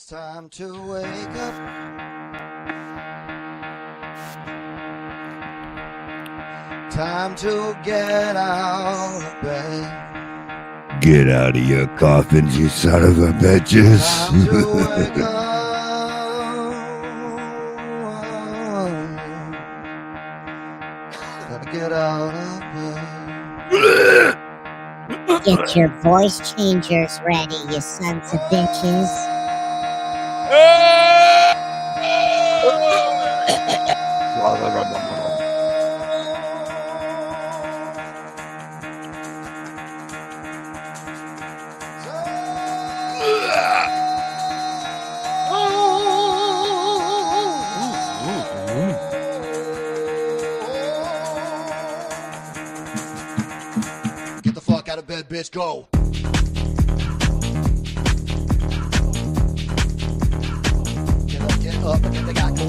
It's time to wake up. Time to get out of bed. Get out of your coffins, you son of a bitches. Time to wake up. Gotta get out of bed. Get your voice changers ready, you sons of bitches. Get the fuck out of bed, bitch. Go. Get up, and get the guy go.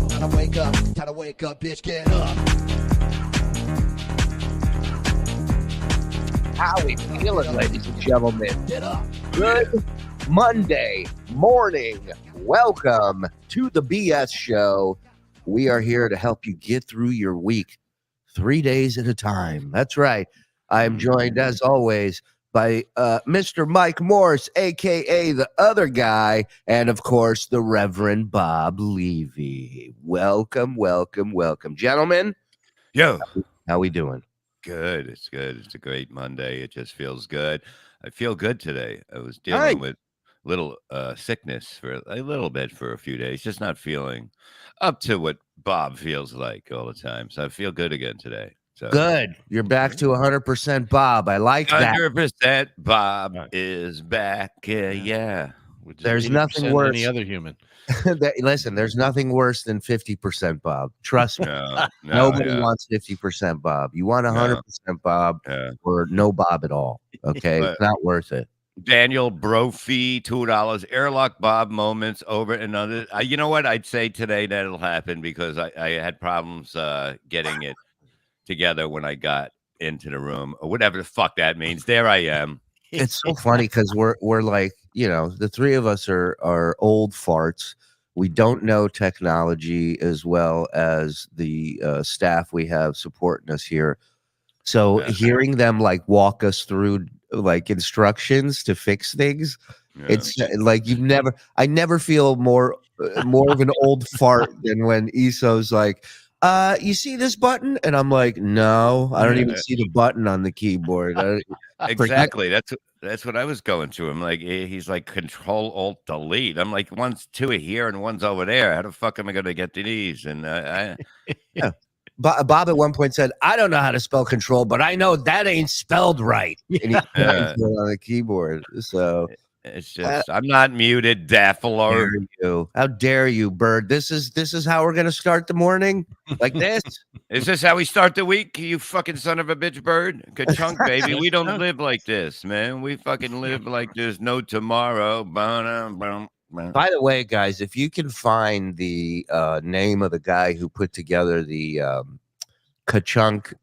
Time to wake up. Time to wake up, bitch. Get up. How we feeling, ladies and gentlemen? Get up. Good Monday morning. Welcome to the BS Show. We are here to help you get through your week 3 days at a time. That's right. I am joined, as always, by Mr. Mike Morse, a.k.a. the other guy, and, of course, the Reverend Bob Levy. Welcome, welcome, welcome. Gentlemen, Yo, how we doing? good. It's good. It's a great Monday. It just feels good. I feel good today. I was dealing with little sickness for a little bit for a few days, just not feeling up to what Bob feels like all the time. So I feel good again today. So Good. You're back to 100% Bob. I like that. 100% Bob is back. Yeah. Which is There's 80% nothing worse. Any other human. Listen, there's nothing worse than 50% Bob. Trust me. No, Nobody wants 50% Bob. You want 100% Bob or no Bob at all. Okay? But- It's not worth it. Daniel Brophy, $2. Airlock Bob moments over and under. You know what? I'd say today that'll happen because I had problems getting it together when I got into the room or whatever the fuck that means. There I am. It's so funny because we're like, you know, the three of us are old farts. We don't know technology as well as the staff we have supporting us here. So hearing them like walk us through like instructions to fix things, it's like I never feel more of an old fart than when Iso's like, you see this button? And I'm like, no, I don't even see the button on the keyboard. Exactly. That's what I was going through. I'm like, he's like Control Alt Delete. I'm like, two are here and one's over there. How the fuck am I going to get to these? And Bob at one point said, I don't know how to spell control, but I know that ain't spelled right. And he on the keyboard. So it's just I'm not muted, Daffler. How dare you, Bird? This is how we're gonna start the morning? Like this? Is this how we start the week? You fucking son of a bitch, Bird. Good chunk, baby. We don't live like this, man. We fucking live like there's no tomorrow. By the way, guys, if you can find the name of the guy who put together the Ka-Chunk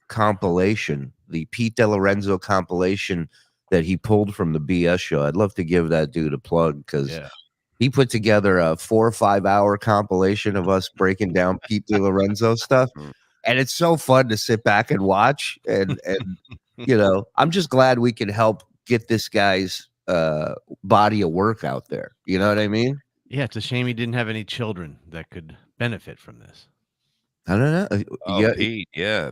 compilation, the Pete DeLorenzo compilation that he pulled from the BS Show, I'd love to give that dude a plug because he put together a 4 or 5 hour compilation of us breaking down Pete DeLorenzo stuff. And it's so fun to sit back and watch. And you know, I'm just glad we can help get this guy's body of work out there. You know what I mean? Yeah, it's a shame he didn't have any children that could benefit from this. I don't know. Pete. Yeah.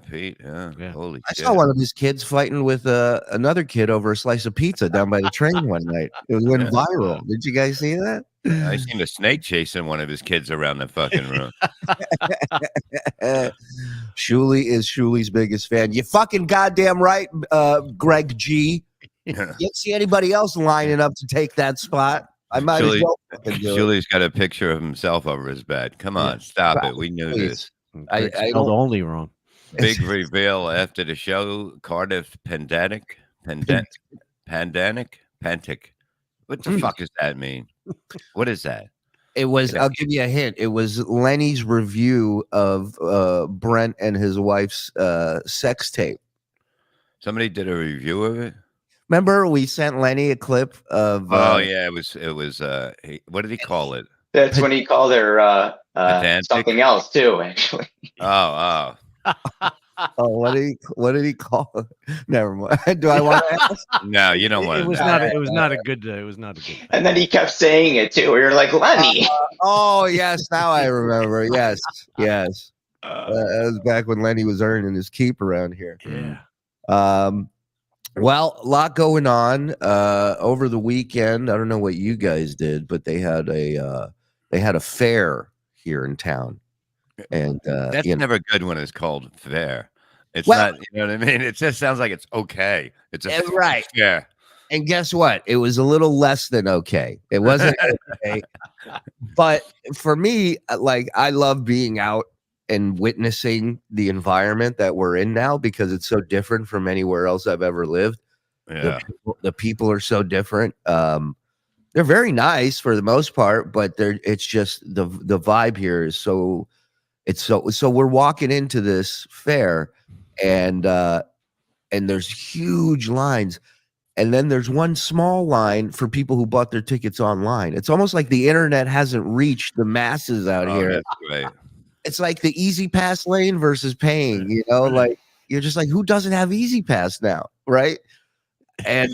Holy I shit. saw one of his kids fighting with another kid over a slice of pizza down by the train one night. It went viral. Did you guys see that? I seen a snake chasing one of his kids around the fucking room. Shuli is Shuli's biggest fan. You fucking goddamn right, Greg G. You don't see anybody else lining up to take that spot. I might as well. Shuli's got a picture of himself over his bed. Come on, stop it. We knew this. I spelled only wrong. Big reveal after the show. Cardiff Pantic. What the fuck does that mean? What is that? It was, I'll give you a hint. It was Lenny's review of Brent and his wife's sex tape. Somebody did a review of it. Remember, we sent Lenny a clip of. Oh yeah, it was. What did he call it? That's when he called her Pedantic? something else too. Actually, Oh. Oh, what did he call it? Never mind. Do I want to ask? No, you don't want. It was not. It was not a good. It was not a good. and then he kept saying it too. We were like, Lenny. Oh yes, now I remember. Yes. That was back when Lenny was earning his keep around here. Yeah. Well, a lot going on over the weekend. I don't know what you guys did, but they had a fair here in town, and That's never good when it's called fair. It's Well- not. You know what I mean? It just sounds like it's okay. It's a right. fair. And guess what? It was a little less than okay. It wasn't okay, but for me, like I love being out and witnessing the environment that we're in now because it's so different from anywhere else I've ever lived. Yeah. The people are so different. They're very nice for the most part, but it's just the vibe here is so we're walking into this fair and there's huge lines. And then there's one small line for people who bought their tickets online. It's almost like the internet hasn't reached the masses out here. That's great. It's like the Easy Pass lane versus paying, like you're just like, who doesn't have Easy Pass now? Right. And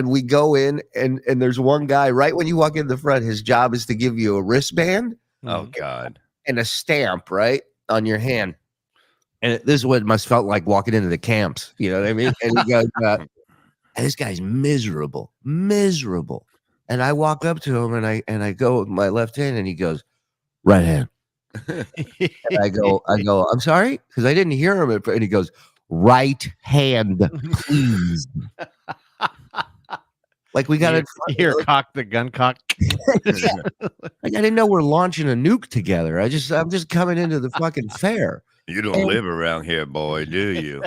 we go in and there's one guy right when you walk in the front, his job is to give you a wristband. Oh God. And a stamp right on your hand. And this is what it must felt like walking into the camps. You know what I mean? And he goes, and this guy's miserable. And I walk up to him and I go with my left hand and he goes, right hand. And I go, I'm sorry, because I didn't hear him. And he goes, right hand, please. Like we got to hear cock the gun cock. Yeah. Like I didn't know we're launching a nuke together. I'm just coming into the fucking fair. You don't live around here, boy, do you?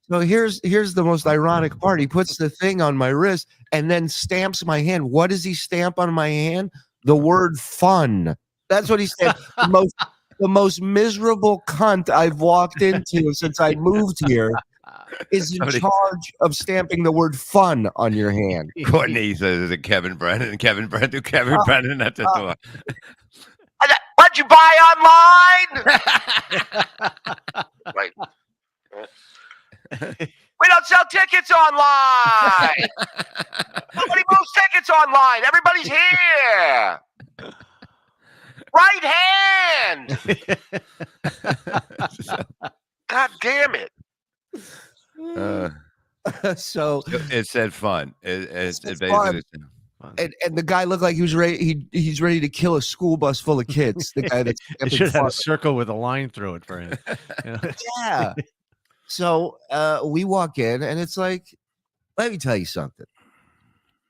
So here's the most ironic part. He puts the thing on my wrist and then stamps my hand. What does he stamp on my hand? The word fun. That's what he stamped. The most miserable cunt I've walked into since I moved here is in charge of stamping the word fun on your hand. Courtney says, is it Kevin Brennan? Kevin Brennan at the door. What'd you buy online? Right. We don't sell tickets online. Nobody moves tickets online. Everybody's here. Right hand. God damn it. So it said fun. It basically fun. And the guy looked like he was ready. He's ready to kill a school bus full of kids. The guy that should have a circle with a line through it for him. Yeah. So we walk in, and it's like, let me tell you something.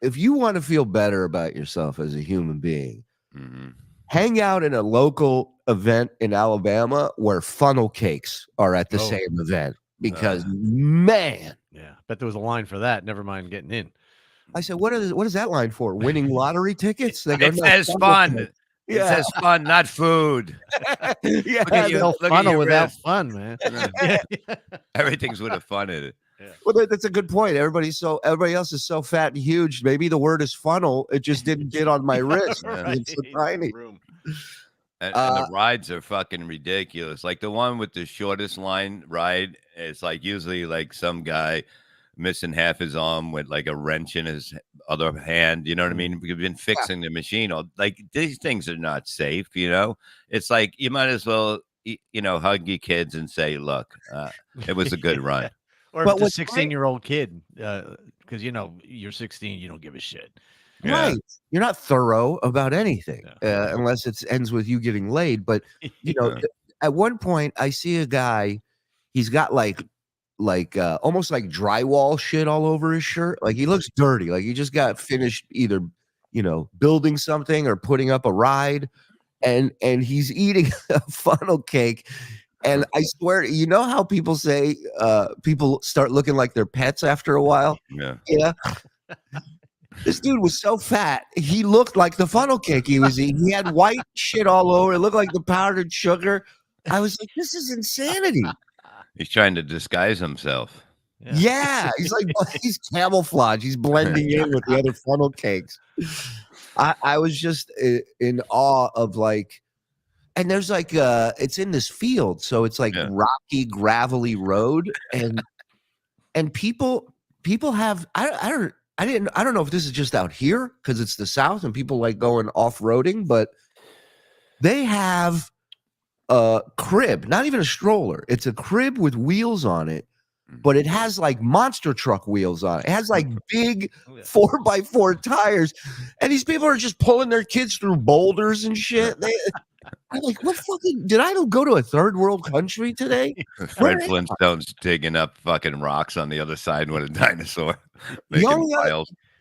If you want to feel better about yourself as a human being, hang out in a local event in Alabama where funnel cakes are at the same event. Because man, yeah, bet there was a line for that. Never mind getting in. I said, what is that line for? Winning lottery tickets? They go, it says fun. It says fun, not food. Yeah, no funnel without fun, man. Everything's with a fun in it. Yeah. Well, that's a good point. Everybody else is so fat and huge. Maybe the word is funnel. It just didn't get on my wrist. Right. It's so tiny. And the rides are fucking ridiculous. Like the one with the shortest line ride, it's like usually like some guy missing half his arm with like a wrench in his other hand. You know what I mean? We've been fixing the machine. Like these things are not safe. It's like you might as well, hug your kids and say, "Look, it was a good run." Or if it's a 16-year-old kid, because you're 16, you don't give a shit. Yeah. Right. You're not thorough about anything unless it ends with you getting laid. But, at one point I see a guy, he's got like almost like drywall shit all over his shirt. Like he looks dirty. Like he just got finished either, building something or putting up a ride. And he's eating a funnel cake. And I swear, you know how people say people start looking like their pets after a while? Yeah. Yeah. This dude was so fat, he looked like the funnel cake he was eating. He had white shit all over. It looked like the powdered sugar. I was like, this is insanity. He's trying to disguise himself. Yeah, he's like he's camouflage. He's blending in with the other funnel cakes. I was just in awe of like, and there's like it's in this field, so it's like rocky, gravelly road, and people have I don't know if this is just out here because it's the South and people like going off-roading, but they have a crib, not even a stroller. It's a crib with wheels on it, but it has like monster truck wheels on it. It has like big 4x4 tires, and these people are just pulling their kids through boulders and shit. I'm like, what fucking did I go to a third world country today? Fred Flintstone's digging up fucking rocks on the other side with a dinosaur.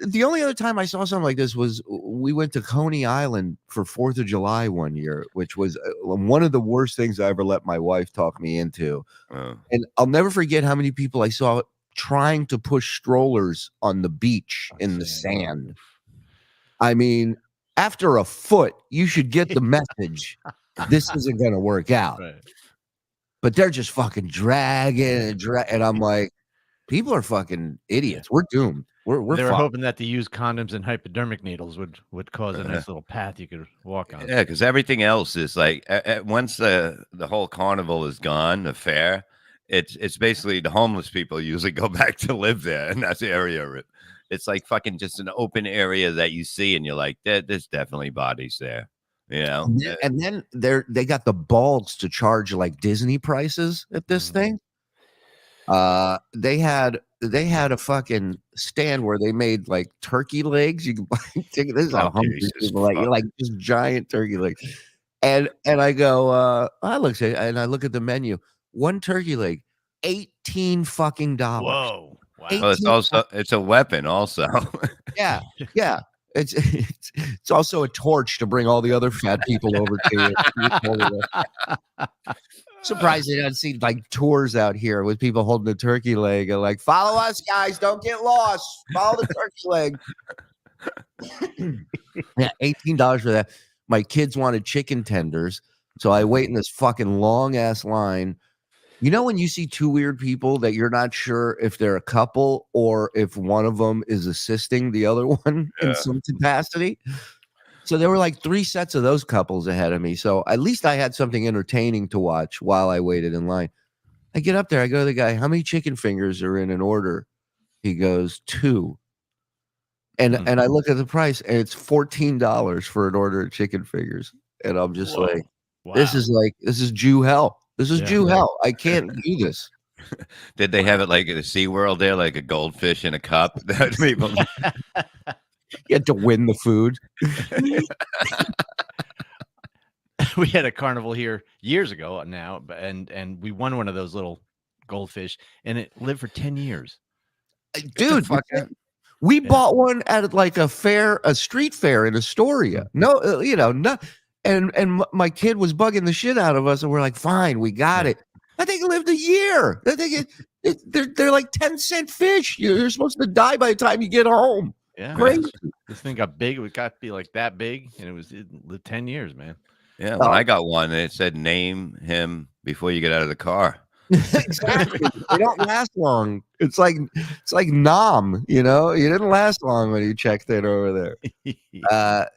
The only other time I saw something like this was we went to Coney Island for 4th of July one year, which was one of the worst things I ever let my wife talk me into. And I'll never forget how many people I saw trying to push strollers on the beach in the sand. I mean, after a foot, you should get the message. This isn't going to work out. Right. But they're just fucking dragging and I'm like, people are fucking idiots. We're doomed. We're they were hoping that the used condoms and hypodermic needles would cause a nice little path you could walk on. Yeah, because everything else is like once the whole carnival is gone, the fair, it's basically the homeless people usually go back to live there, and that's the area. It's like fucking just an open area that you see, and you're like, there's definitely bodies there, you know. And then they got the balls to charge like Disney prices at this thing. They had a fucking stand where they made like turkey legs. You can buy tickets. This is how hungry people like just giant turkey legs. And I go, I look at the menu. One turkey leg, $18 fucking dollars. Whoa. Wow. Well, it's a weapon also. Yeah. It's also a torch to bring all the other fat people over to you. Surprised they don't see like tours out here with people holding a turkey leg and like, follow us, guys, don't get lost. Follow the turkey leg. Yeah, $18 for that. My kids wanted chicken tenders, so I wait in this fucking long ass line. You know when you see two weird people that you're not sure if they're a couple or if one of them is assisting the other one in some capacity? So there were like 3 sets of those couples ahead of me. So at least I had something entertaining to watch while I waited in line. I get up there. I go to the guy, how many chicken fingers are in an order? He goes, 2. And I look at the price, and it's $14 for an order of chicken fingers. And I'm just like, this is Jew hell. This is Jew hell. I can't do this. Did they have it like at a SeaWorld there, like a goldfish in a cup? That people... You had to win the food. We had a carnival here years ago now, and we won one of those little goldfish, and it lived for 10 years. Dude, we bought one at like a street fair in Astoria. No, and my kid was bugging the shit out of us, and we're like, fine, we got it. I think it lived a year. I think they're like 10-cent fish. You're supposed to die by the time you get home. Yeah, crazy. This thing got big. It got to be like that big, and it lived 10 years, man. Yeah, when I got one, it said name him before you get out of the car. Exactly. They don't last long. It's like Nom, you didn't last long when you checked in over there.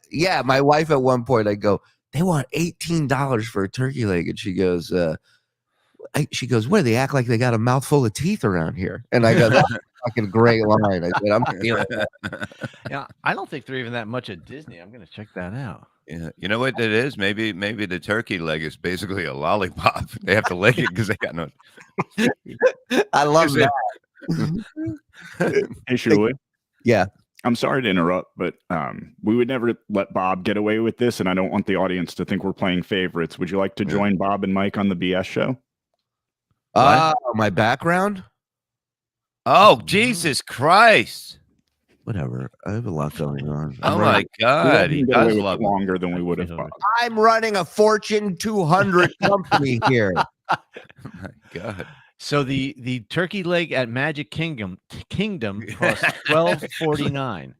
Yeah, my wife at one point, I go, they want $18 for a turkey leg, and she goes, what do they act like they got a mouthful of teeth around here? And I go, that's a fucking great line. I said, I'm feeling that. Yeah, I don't think they're even that much at Disney. I'm gonna check that out. Yeah, you know what it is? Maybe the turkey leg is basically a lollipop. They have to lick it because they got no. I love that. Hey, Shuli. Yeah. I'm sorry to interrupt, but we would never let Bob get away with this, and I don't want the audience to think we're playing favorites. Would you like to join Bob and Mike on the BS show? My background? Oh, Jesus Christ. Whatever. I have a lot going on. My God. He does love longer than we would have thought. I'm running a Fortune 200 company here. Oh my God. So the turkey leg at Magic Kingdom costs $12.49.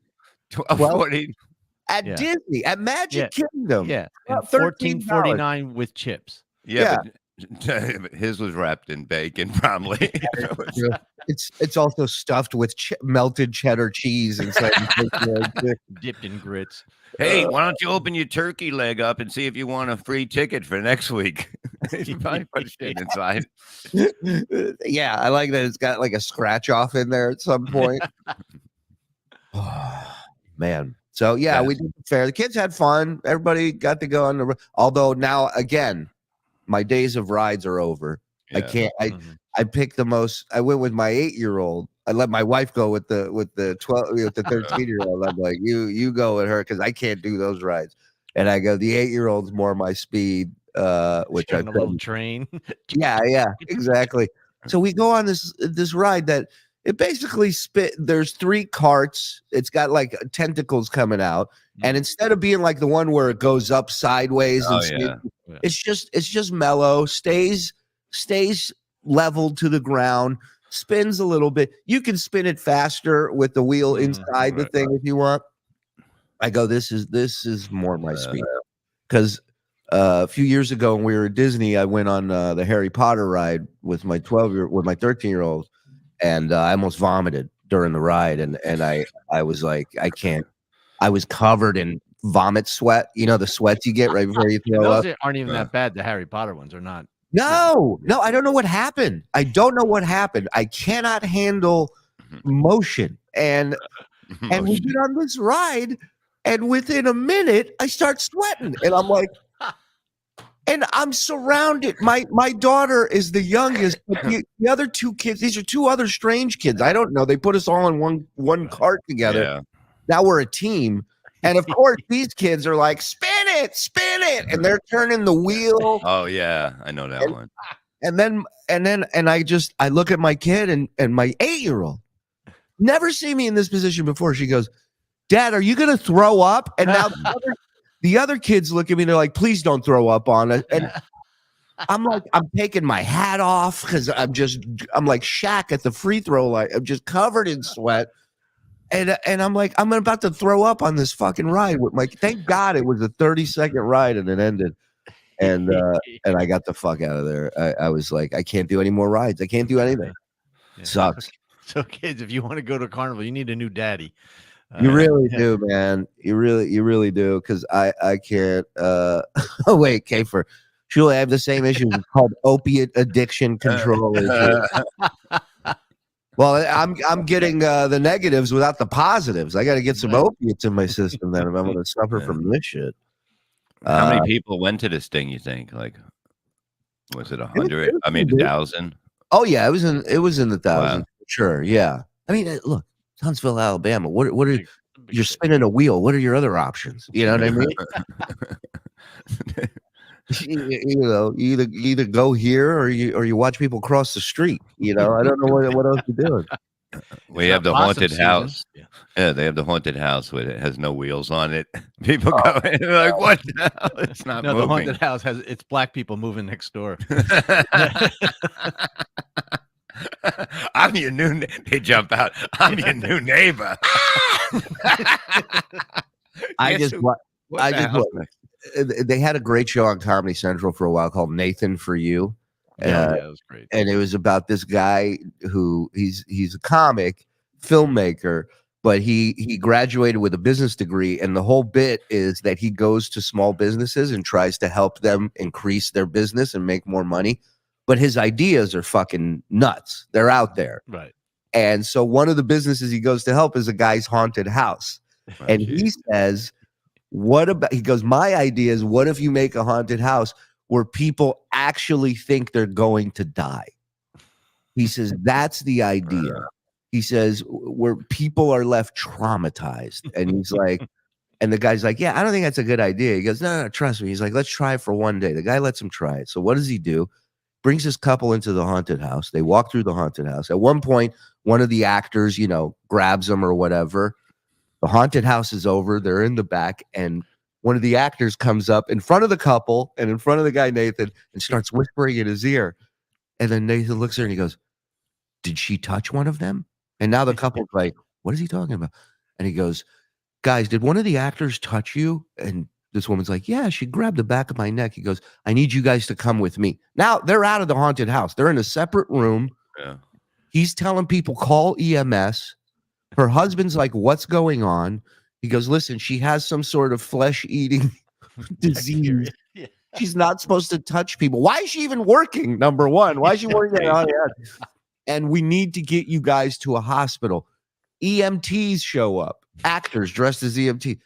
$12.49 at Disney, at Magic Kingdom. Yeah, and $14.49 with chips. Yeah. His was wrapped in bacon, probably. It's also stuffed with melted cheddar cheese inside. Dipped in grits. Hey, why don't you open your turkey leg up and see if you want a free ticket for next week? You probably put shit inside. Yeah, I like that it's got like a scratch off in there at some point. Man. So yeah, we did the fair. The kids had fun. Everybody got to go on the. Although now again, my days of rides are over. Yeah. I can't. I picked the most. I went with my 8-year-old. I let my wife go with the 13-year-old. I'm like, you go with her because I can't do those rides. And I go, the 8-year-old's more my speed. Which I on a little train. Yeah, exactly. So we go on this ride that it basically there's 3 carts. It's got like tentacles coming out, and instead of being like the one where it goes up sideways, it's just mellow, stays leveled to the ground, spins a little bit. You can spin it faster with the wheel inside the thing if you want. I go, this is more my speed because. A few years ago when we were at Disney, I went on the Harry Potter ride with my 13-year-old, and I almost vomited during the ride. And I was like, I can't. I was covered in vomit sweat. You know, the sweats you get right before you throw up. Those aren't even that bad. The Harry Potter ones are not. No, I don't know what happened. I cannot handle motion. And we get on this ride, and within a minute, I start sweating, and I'm like. And I'm surrounded. My daughter is the youngest, but the other 2 kids, these are 2 other strange kids. I don't know. They put us all in one cart together. Yeah. Now we're a team. And of course, these kids are like, spin it. And they're turning the wheel. Oh, yeah. I know that one. And I look at my kid and my 8-year-old. Never seen me in this position before. She goes, Dad, are you going to throw up? And now the other kids look at me, they're like, please don't throw up on it. And I'm like, I'm taking my hat off because I'm like Shaq at the free throw line. I'm just covered in sweat. And I'm like, I'm about to throw up on this fucking ride with thank God it was a 30-second ride and it ended. And I got the fuck out of there. I was like, I can't do any more rides. I can't do anything. Yeah. Sucks. So kids, if you want to go to Carnival, you need a new daddy. You really do, man. You really do. Because I can't. Oh wait, Kafer. Shuli, I have the same issue. It's called opiate addiction control issue. Well, I'm getting the negatives without the positives. I got to get some opiates in my system then if I'm going to suffer from this shit. How many people went to this thing? You think? Like, was it 100? I mean, 1,000. Oh yeah, it was in the thousands. Wow. Sure. Yeah. I mean, look. Huntsville, Alabama. What are you're spinning a wheel? What are your other options? You know what I mean? you either go here or you watch people cross the street. You know, I don't know what else you're doing. We have the haunted house. Yeah, they have the haunted house with it has no wheels on it. People go in and like, what the hell? It's not moving. The haunted house it's black people moving next door. I'm your new. They jump out. I'm your new neighbor. They had a great show on Comedy Central for a while called Nathan For You. Yeah, it was great. And it was about this guy who he's a comic filmmaker, but he graduated with a business degree, and the whole bit is that he goes to small businesses and tries to help them increase their business and make more money. But his ideas are fucking nuts. They're out there. Right. And so one of the businesses he goes to help is a guy's haunted house. And he says, he goes, my idea is, what if you make a haunted house where people actually think they're going to die? He says, that's the idea. He says, where people are left traumatized. And he's like, and the guy's like, yeah, I don't think that's a good idea. He goes, no, trust me. He's like, let's try it for one day. The guy lets him try it. So what does he do? Brings this couple into the haunted house. They walk through the haunted house. At one point, one of the actors, grabs them or whatever. The haunted house is over. They're in the back. And one of the actors comes up in front of the couple and in front of the guy, Nathan, and starts whispering in his ear. And then Nathan looks at her and he goes, did she touch one of them? And now the couple's like, what is he talking about? And he goes, guys, did one of the actors touch you? And This woman's like, yeah, she grabbed the back of my neck. He goes, I need you guys to come with me. Now they're out of the haunted house. They're in a separate room. Yeah. He's telling people, call EMS. Her husband's like, what's going on? He goes, listen, she has some sort of flesh-eating disease. Yeah. She's not supposed to touch people. Why is she even working? Number one, why is she working at haunted house? And we need to get you guys to a hospital. EMTs show up. Actors dressed as EMT.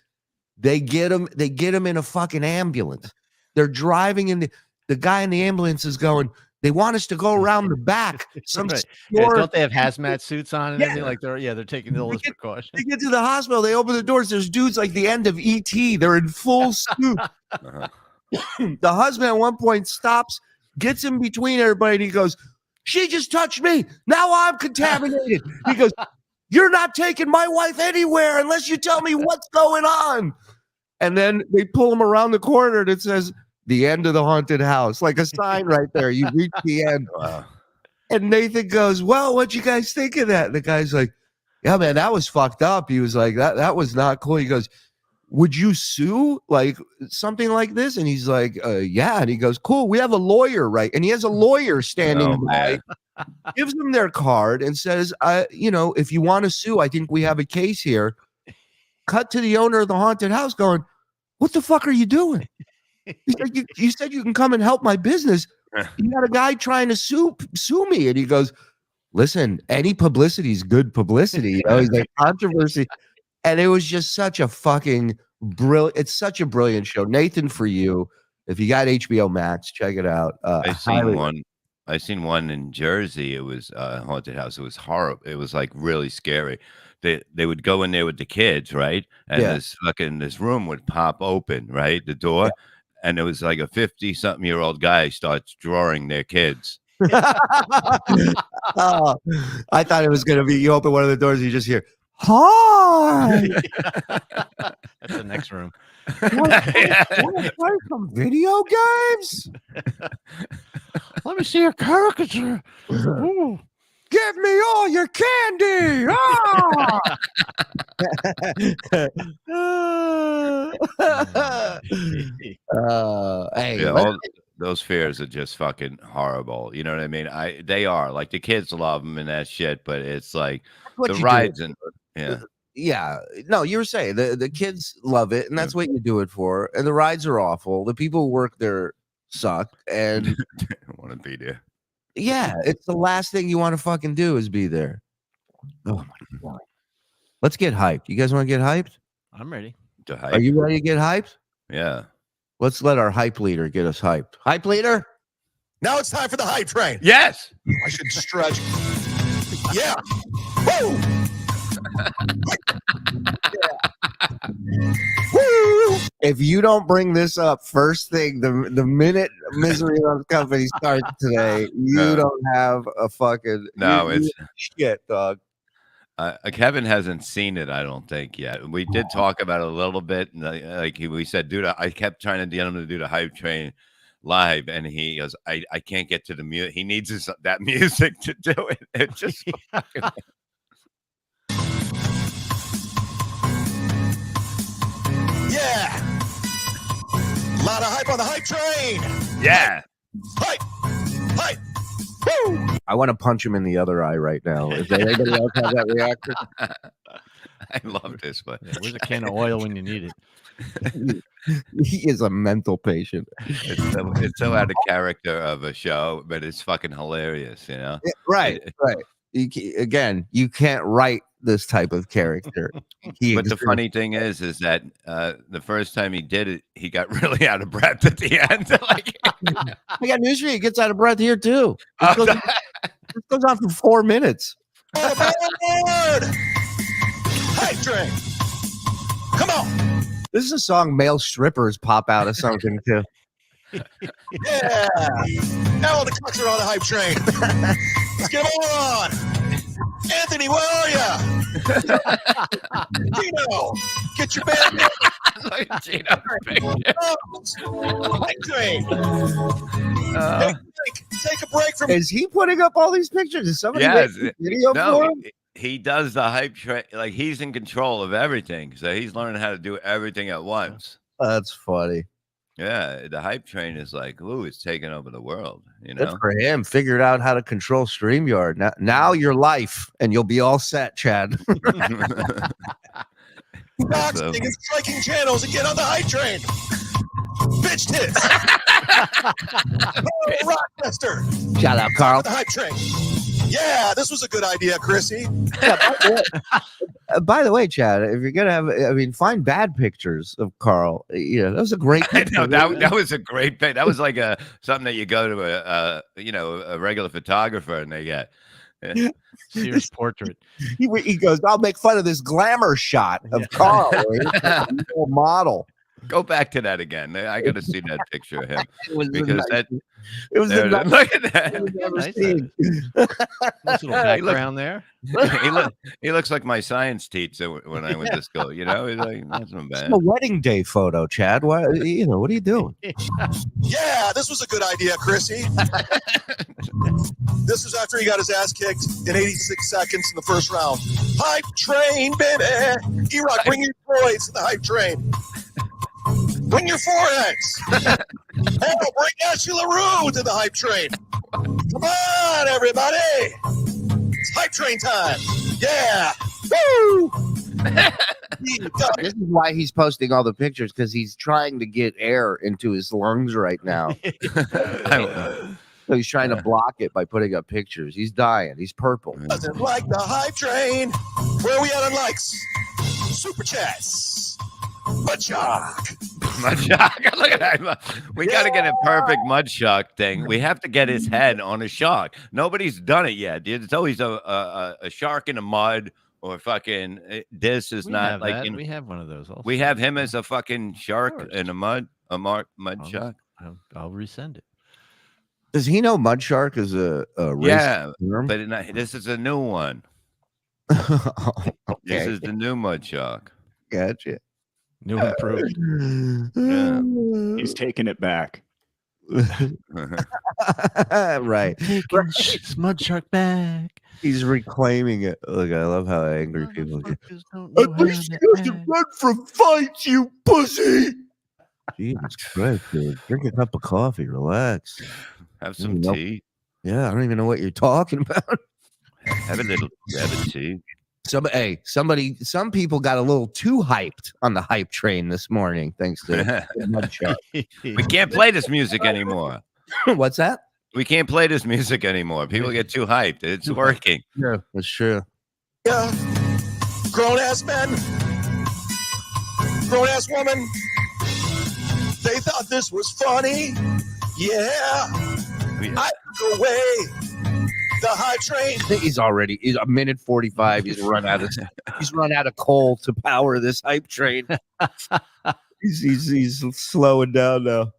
They get them in a fucking ambulance. They're driving in the guy in the ambulance is going, they want us to go around the back. Some Right. Yeah, don't they have hazmat suits on and Yeah. everything? Like they're taking all this precaution. They get to the hospital. They open the doors. There's dudes like the end of ET. They're in full suit. Uh-huh. The husband at one point stops, gets in between everybody, and he goes, she just touched me. Now I'm contaminated. He goes, you're not taking my wife anywhere unless you tell me what's going on. And then they pull him around the corner and it says, the end of the haunted house, like a sign right there. You reach the end. Wow. And Nathan goes, well, what'd you guys think of that? And the guy's like, yeah, man, that was fucked up. He was like, that was not cool. He goes, would you sue like something like this? And he's like, yeah. And he goes, cool. We have a lawyer, right? And he has a lawyer standing by, gives them their card and says, if you want to sue, I think we have a case here. Cut to the owner of the haunted house going, what the fuck are you doing? He's like, you said you can come and help my business. You got a guy trying to sue me. And he goes, listen, any publicity is good publicity. You know, he's like, controversy. And it was just such a fucking brilliant. It's such a brilliant show. Nathan, for you, if you got HBO Max, check it out. I seen one in Jersey. It was a haunted house. It was horrible. It was like really scary. They would go in there with the kids, right? And this room would pop open, right? The door. Yeah. And it was like a 50-something-year-old guy starts drawing their kids. Oh, I thought it was going to be, you open one of the doors and you just hear, hi. That's the next room. Want to play some video games? Let me see a caricature. Ooh. Give me all your candy. Ah! Hey, yeah, those fears are just fucking horrible. You know what I mean? They are like the kids love them and that shit, but it's like the rides and yeah. No, you were saying the kids love it, and that's what you do it for. And the rides are awful. The people who work there suck, and want to be there. Yeah, it's the last thing you want to fucking do is be there. Oh my God. Let's get hyped. You guys want to get hyped? I'm ready. Are you ready to get hyped? Yeah. Let's let our hype leader get us hyped. Hype leader? Now it's time for the hype train. Yes. I should stretch. Yeah. Woo! Woo! If you don't bring this up first thing, the minute Misery Loves Company starts today, you don't have a fucking it's shit, dog. Kevin hasn't seen it, I don't think yet. We did talk about it a little bit, and we said, dude, I kept trying to get him to do the hype train live, and he goes, I can't get to the music. He needs that music to do it. It just Yeah. A lot of hype on the hype train. Yeah. Hype. Hype. Woo! I want to punch him in the other eye right now. Is there anybody else have that reaction? I love this, but where's a can of oil when you need it? He is a mental patient. It's so out of character of a show, but it's fucking hilarious, you know? Yeah, right. You can't write this type of character. But the funny thing is that the first time he did it, he got really out of breath at the end. I got news for you. He gets out of breath here too. This goes on for 4 minutes. All aboard! Hype train. Come on. This is a song male strippers pop out of something too. Yeah. Now all the clocks are on the hype train. Let's get them all on. Anthony, where are you? Gino, get your band. Hype train. Take a break from. Is he putting up all these pictures? Is somebody making a video for him? He does the hype train. Like he's in control of everything, so he's learning how to do everything at once. That's funny. Yeah, the hype train is like, ooh, it's taking over the world. You Good know, for him. Figured out how to control StreamYard. Now your life, and you'll be all set, Chad. Boxing and striking channels and get on the hype train. Bitch tits. Oh, Rochester. Shout out, Carl. The hype train. Yeah, this was a good idea, Chrissy. By the way, Chad, if you're gonna have, find bad pictures of Carl. You know, that was a great picture. that was a great pic. That was like something that you go to a regular photographer and they get. Yeah. Serious portrait. He goes, I'll make fun of this glamour shot of Carl, model. Go back to that again. I got to see that picture of him because it was the nice, look at that. Nice little background there. He looks like my science teacher when I went to school. You know, he's like, that's not bad. It's a wedding day photo, Chad. What are you doing? Yeah, this was a good idea, Chrissy. This was after he got his ass kicked in 86 seconds in the first round. Hype train, baby. E-Rock, bring your droids to the hype train. Bring your foreheads. Hell, bring Ashley LaRue to the hype train. Come on, everybody. It's hype train time. Yeah. Woo! This is why he's posting all the pictures, because he's trying to get air into his lungs right now. So he's trying to block it by putting up pictures. He's dying. He's purple. Doesn't like the hype train. Where are we at on likes? Super chats. Mudshock. Mudshock. Look at that. We got to get a perfect Mudshock thing. We have to get his head on a shark. Nobody's done it yet. It's always a shark in the mud or fucking. This is not like we have one of those. Also. We have him as a fucking shark in a mud shark. I'll resend it. Does he know mud shark is a yeah? Term? But this is a new one. Okay. This is the new mud shark. Gotcha. New improved. Yeah. He's taking it back. Right. Taking mud shark back. He's reclaiming it. Look, I love how angry people get. At least you can run from fights, you pussy. Jesus Christ, dude. Drink a cup of coffee. Relax. Have some tea. Yeah, I don't even know what you're talking about. Have a tea. Some people got a little too hyped on the hype train this morning, thanks to Mudshot. We can't play this music anymore. What's that? We can't play this music anymore. People get too hyped. It's working. Yeah, that's true. Yeah. Grown ass men. Grown ass woman. They thought this was funny. Yeah. I took away the hype train. He's a minute 45. He's run out of coal to power this hype train. he's slowing down now.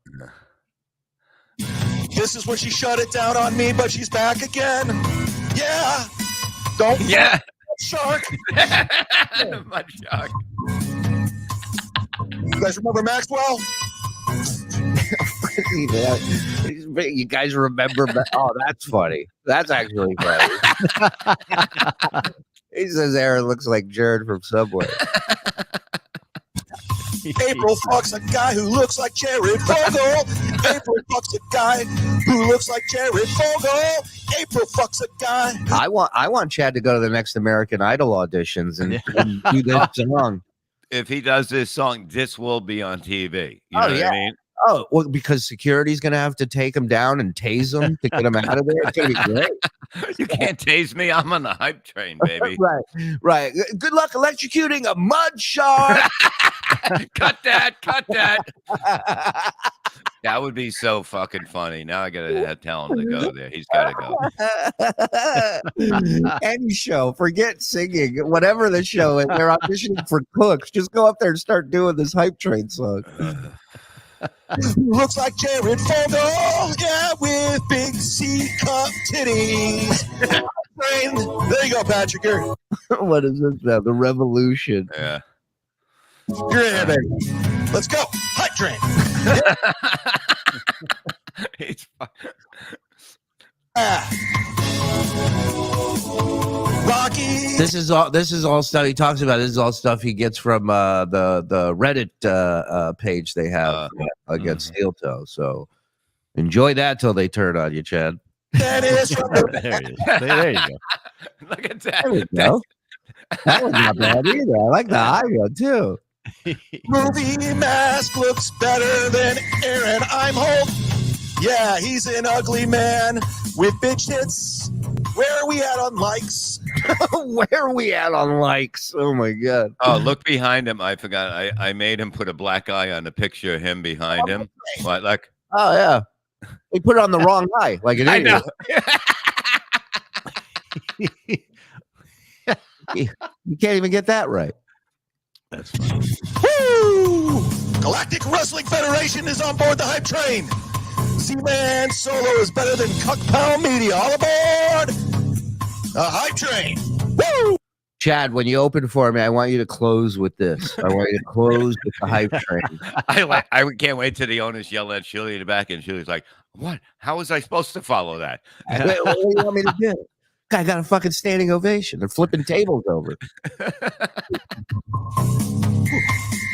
This is when she shut it down on me, but she's back again. Yeah. Don't shark. Mud shark. You guys remember Maxwell? You guys remember? Oh, that's funny. That's actually funny. He says Aaron looks like Jared from Subway. April fucks a guy who looks like Jared Fogle. April fucks a guy who looks like Jared Fogle. April fucks a guy. I want Chad to go to the next American Idol auditions and do that song. If he does this song, this will be on TV. You know what I mean? Oh, well, because security's going to have to take him down and tase him to get him out of there. It's going to be great. You can't tase me. I'm on the hype train, baby. Right. Good luck electrocuting a mud shark. Cut that. That would be so fucking funny. Now I got to tell him to go there. He's got to go. Any show, forget singing. Whatever the show is, they're auditioning for cooks. Just go up there and start doing this hype train song. Looks like Jared Fogle, yeah, with big C-cup titties. There you go, Patrick. What is this now? The revolution. Yeah. You're in here, baby. Let's go. Hype train. Rocky. This is all stuff he talks about. This is all stuff he gets from the Reddit page they have against Steel Toe. So enjoy that till they turn on you, Chad. That is from the There he is. There you go. Look at that. There we go. That was not bad either. I like the high one too. movie mask looks better than Aaron Imholt. Yeah, he's an ugly man with bitch tits. Where are we at on likes? Where are we at on likes? Oh my god. Oh, look behind him. I forgot. I made him put a black eye on the picture of him behind him. What, like? Oh yeah. They put it on the wrong eye, like an idiot. You can't even get that right. That's funny. Woo! Galactic Wrestling Federation is on board the hype train. Z-Man Solo is better than Cuck Pound Media. All aboard the hype train. Woo! Chad, when you open for me, I want you to close with this. I want you to close with the hype train. I can't wait till the owners yell at Shuli in the back, and Shuli's like, "What? How was I supposed to follow that?" Wait, what do you want me to do? Guy got a fucking standing ovation. They're flipping tables over.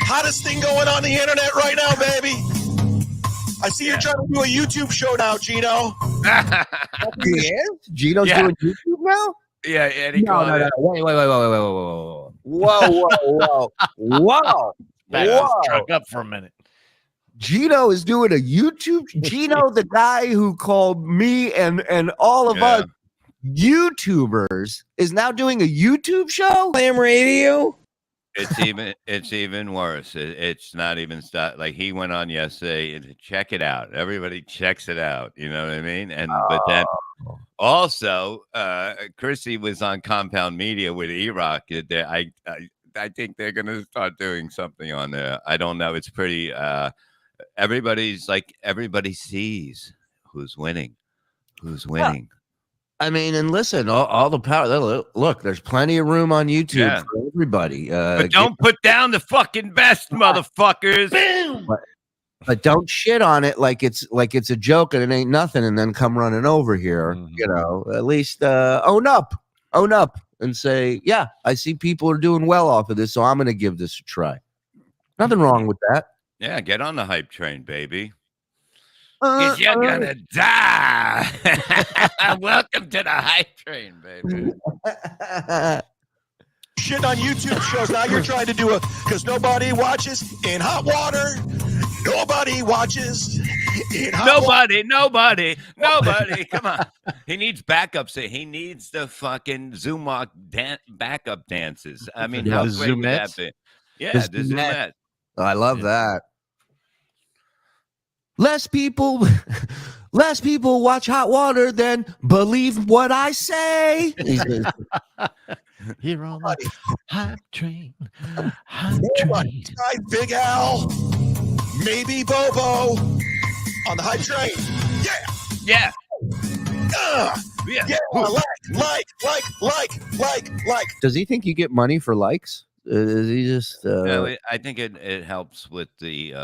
Hottest thing going on the internet right now, baby. I see you're trying to do a YouTube show now, Gino. He is? Gino's doing YouTube now? Yeah, and he No. Wait. Whoa. Struck up for a minute. Gino is doing a YouTube. Gino, the guy who called me and all of us YouTubers, is now doing a YouTube show. Slam radio. It's even worse. It's not even like he went on yesterday and check it out. Everybody checks it out. You know what I mean? And but then also, Chrissy was on Compound Media with E-Rock. I think they're gonna start doing something on there. I don't know. It's pretty. Everybody sees who's winning. I mean, and listen, all the power. Look, there's plenty of room on YouTube for everybody. But don't put down the fucking best, motherfuckers. But don't shit on it like it's a joke and it ain't nothing, and then come running over here. Mhm. You know, at least own up, and say, yeah, I see people are doing well off of this, so I'm going to give this a try. Nothing wrong with that. Yeah, get on the hype train, baby. Because you're gonna die. Welcome to the hype train, baby. Shit on YouTube shows. Now you're trying to do because nobody watches in hot water. Nobody watches in hot water. Nobody. Come on. He needs backups. He needs the fucking Zumok backup dances. I mean, how great would that be? Yeah, the Zoomette. I love that. Less people watch hot water than believe what I say. Here on the hype train. Nobody. Big Al, maybe Bobo on the hype train. Yeah. Like. Does he think you get money for likes? Is he just? No, I think it helps with the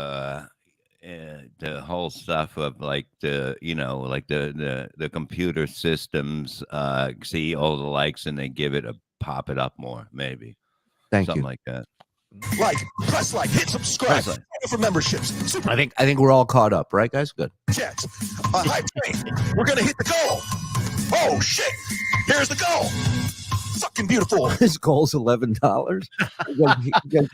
whole stuff of like the computer systems see all the likes and they pop it up more, maybe. Something like that. Press like, hit subscribe for memberships. Super I think we're all caught up, right, guys? Good. chats. Hype train. We're gonna hit the goal. Oh shit! Here's the goal. Fucking beautiful. His goal's $11.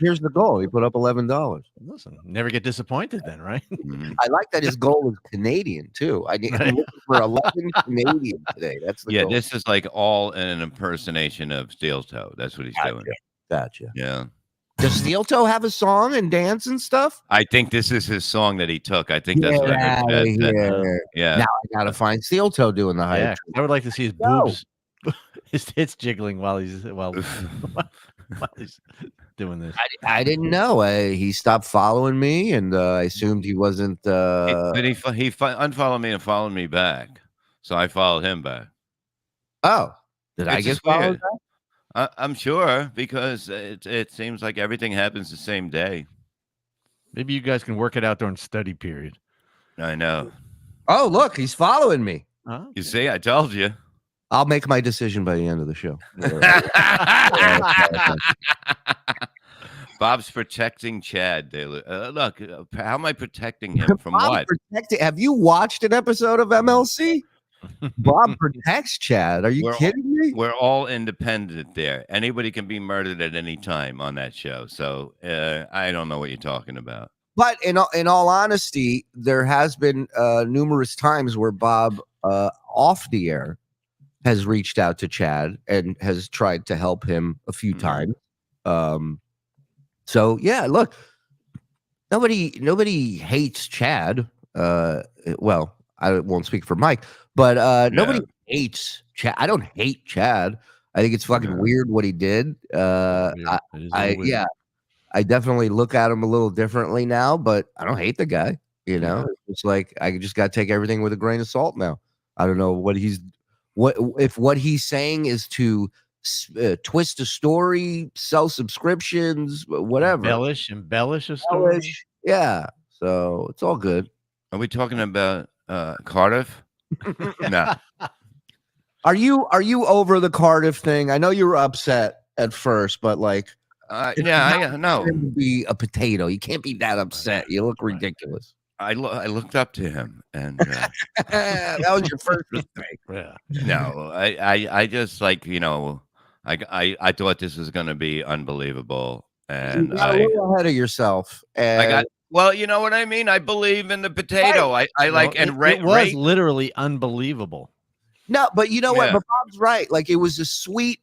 Here's the goal. He put up $11. Listen, never get disappointed then, right? I like that his goal is Canadian too. I'm looking for 11 Canadian today. That's the goal. This is like all an impersonation of Steel Toe. That's what he's doing. Gotcha. Yeah. Does Steel Toe have a song and dance and stuff? I think this is his song that he took. I think that's what I heard. Yeah. Now I gotta find Steel Toe doing the hype. Yeah, I would like to see his boobs, his tits jiggling while he's doing this. I didn't know. He stopped following me, and I assumed he wasn't. But he unfollowed me and followed me back, so I followed him back. Oh, did I get followed back? I'm sure, because it seems like everything happens the same day. Maybe you guys can work it out during study period. I know. Oh, look, he's following me. Huh? You see, I told you. I'll make my decision by the end of the show. Bob's protecting Chad. Look, how am I protecting him from what? Have you watched an episode of MLC? Bob protects Chad. Are you kidding me? We're all independent there. Anybody can be murdered at any time on that show. So I don't know what you're talking about. But in all honesty, there has been numerous times where Bob off the air has reached out to Chad and has tried to help him a few times. So yeah, look, nobody hates Chad. Well, I won't speak for Mike, but nobody hates Chad. I don't hate Chad. I think it's fucking weird what he did. I definitely look at him a little differently now, but I don't hate the guy. You know, it's like I just got to take everything with a grain of salt now. I don't know what he's saying is to twist a story, sell subscriptions, whatever. Embellish a story. Yeah. So it's all good. Are we talking about Cardiff? No. Are you over the Cardiff thing? I know you were upset at first, but like, I know. Be a potato. You can't be that upset. You look ridiculous. I looked up to him, and that was your first mistake. Yeah. No, I just like, you know, I thought this was going to be unbelievable, and you got a little ahead of yourself. And well, you know what I mean. I believe in the potato. Right. I like, and it was literally unbelievable. No, but you know what? But Bob's right. Like, it was a sweet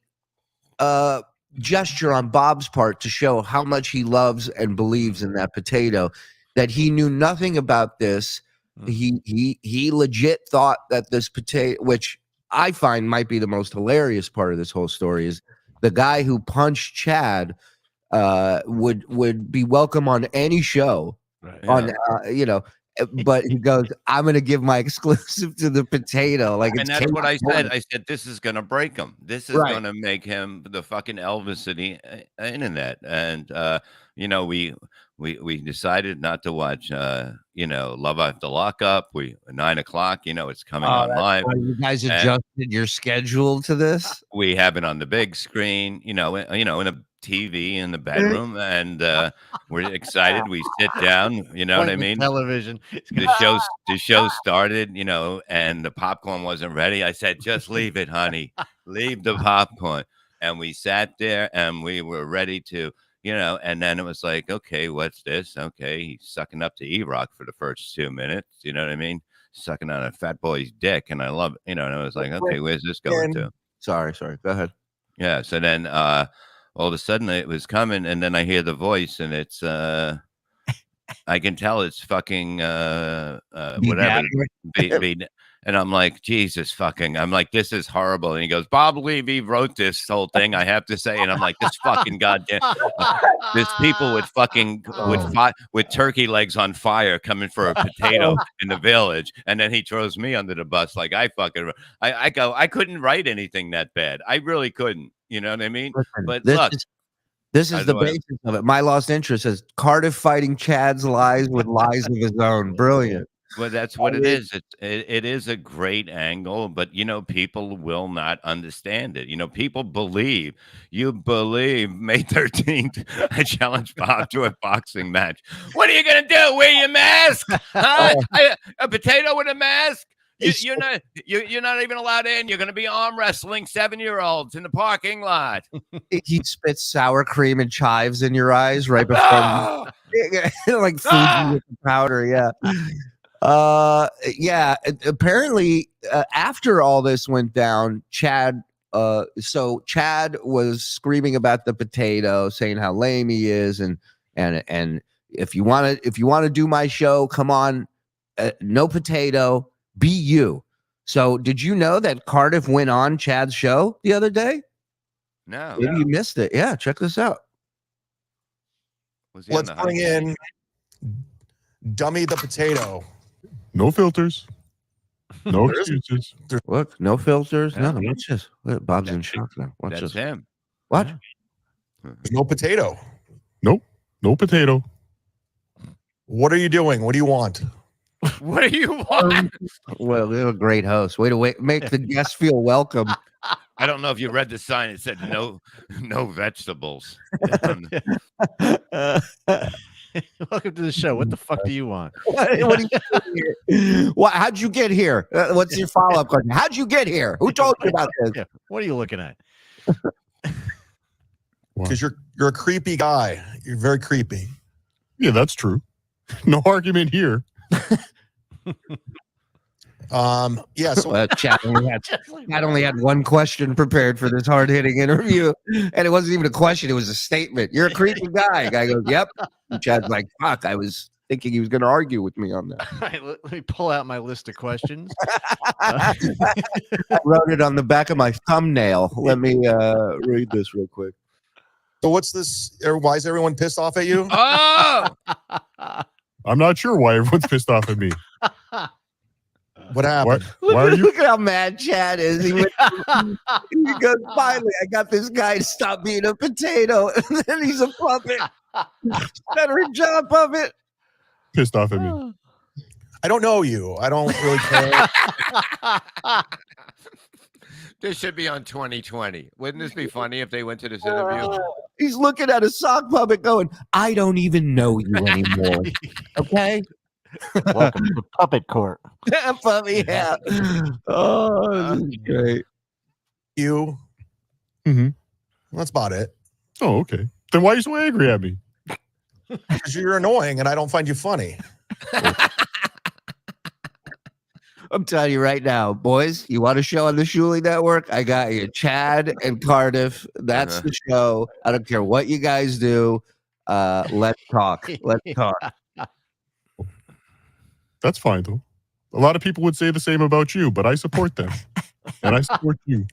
gesture on Bob's part to show how much he loves and believes in that potato, that he knew nothing about this. He legit thought that this potato, which I find might be the most hilarious part of this whole story, is the guy who punched Chad would be welcome on any show. Right. On you know, but he goes, I'm going to give my exclusive to the potato. Like, and that's what I said. I said, this is going to break him. This is going to make him the fucking Elvis of the internet. And, you know, we decided not to watch, you know, Love After Lockup. 9:00, you know, it's coming on live. You guys adjusted your schedule to this? We have it on the big screen, in a TV in the bedroom, and we're excited. We sit down, you know what I mean? Television. The show started, you know, and the popcorn wasn't ready. I said, just leave it, honey. Leave the popcorn. And we sat there and we were ready to, you know, and then it was like, okay, what's this? Okay, he's sucking up to E-Rock for the first 2 minutes. You know what I mean? Sucking on a fat boy's dick. And I love it, you know, and I was like, okay, where's this going to? Sorry. Go ahead. Yeah. So then all of a sudden it was coming, and then I hear the voice, and it's I can tell it's fucking whatever. And I'm like, Jesus fucking, I'm like, this is horrible. And he goes, Bob Levy wrote this whole thing, I have to say. And I'm like, this fucking goddamn, there's people with fucking, with turkey legs on fire coming for a potato in the village. And then he throws me under the bus. Like, I couldn't write anything that bad. I really couldn't. You know what I mean? Listen, but this is the basis of it. My lost interest is Cardiff fighting Chad's lies with lies of his own. Brilliant. Well, that's what it is. It is a great angle, but, you know, people will not understand it. You know, people believe. You believe May 13th, I challenge Bob to a boxing match. What are you going to do? Wear your mask? Huh? A potato with a mask? You're not even allowed in. You're going to be arm wrestling 7-year-olds in the parking lot. He spits sour cream and chives in your eyes right before like food with the powder. Yeah. Apparently, after all this went down, Chad was screaming about the potato, saying how lame he is, and if you want to do my show, come on, no potato. Be you. So did you know that Cardiff went on Chad's show the other day? No. Maybe you missed it. Yeah, check this out. Let's bring in Dummy the Potato. No filters. No excuses. Look, no filters. No, watch this. Look, Bob's in shock now. Watch That's this. him. Watch. There's no potato. Nope. No potato. What are you doing? What do you want? What do you want? Well, you're a great host. Way to make the guests feel welcome. I don't know if you read the sign. It said no vegetables. Welcome to the show. What the fuck do you want? What are you doing here? How'd you get here? What's your follow-up question? How'd you get here? Who told you about this? Yeah. What are you looking at? Because you're a creepy guy. You're very creepy. Yeah, that's true. No argument here. Yeah. So Chad only had one question prepared for this hard-hitting interview, and it wasn't even a question; it was a statement. You're a creepy guy. Guy goes, "Yep." And Chad's like, "Fuck!" I was thinking he was going to argue with me on that. All right, let me pull out my list of questions. I wrote it on the back of my thumbnail. Let me read this real quick. so what's this? Why is everyone pissed off at you? Oh, I'm not sure why everyone's pissed off at me. What happened? Why are you? Look at how mad Chad is. He goes, finally, I got this guy to stop being a potato, and then he's a puppet. Better job, puppet. Pissed off at me. I don't know you. I don't really care. this should be on 2020. Wouldn't this be funny if they went to this interview? He's looking at a sock puppet going, I don't even know you anymore. Okay? Welcome to Puppet Court. Puppy, yeah. Oh, this is great. You. Mhm. That's about it. Oh, okay. Then why are you so angry at me? Because you're annoying and I don't find you funny. I'm telling you right now, boys, you want a show on the Shuli Network? I got you. Chad and Cardiff. That's the show. I don't care what you guys do. Let's talk. Let's talk. That's fine, though. A lot of people would say the same about you, but I support them. And I support you.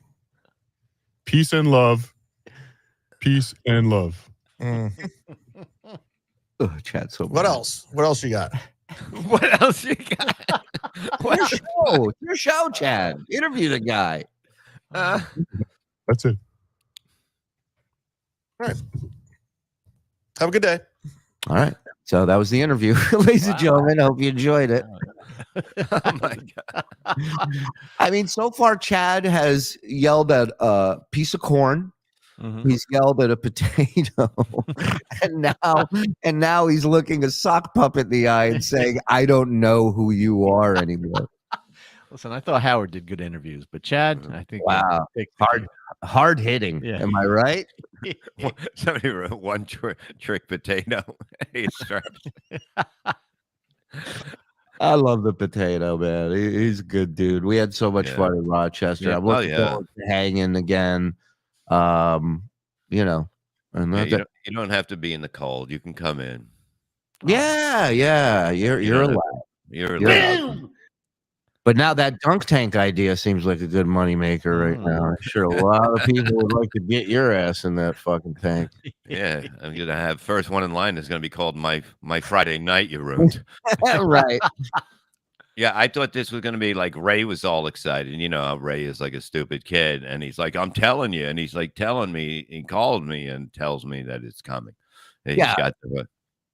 Peace and love. Peace and love. Mm. Oh, Chad, so What else? What else you got? What else you got? What show? It's your show, Chad. Interview the guy. That's it. All right. Have a good day. All right. So that was the interview. Ladies and gentlemen, I hope you enjoyed it. Oh my god! I mean, so far, Chad has yelled at a piece of corn. Mm-hmm. He's yelled at a potato, and now he's looking a sock puppet in the eye and saying, "I don't know who you are anymore." Listen, I thought Howard did good interviews, but Chad, I think Wow, hard hitting. Yeah. Am I right? Somebody wrote one trick potato. He's strapped. I love the potato, man. He's a good dude. We had so much fun in Rochester. Yeah. I'm looking forward to hanging again. You know, and You don't have to be in the cold. You can come in. yeah. You're allowed. You're You're allowed. allowed. But now that dunk tank idea seems like a good moneymaker right now. I'm sure a lot of people would like to get your ass in that fucking tank. Yeah, I'm gonna have first one in line is gonna be called my Friday night you ruined. Right. Yeah, I thought this was gonna be like Ray was all excited. You know how Ray is like a stupid kid, and he's like, "I'm telling you," and he's like telling me, he called me and tells me that it's coming. And he's got to,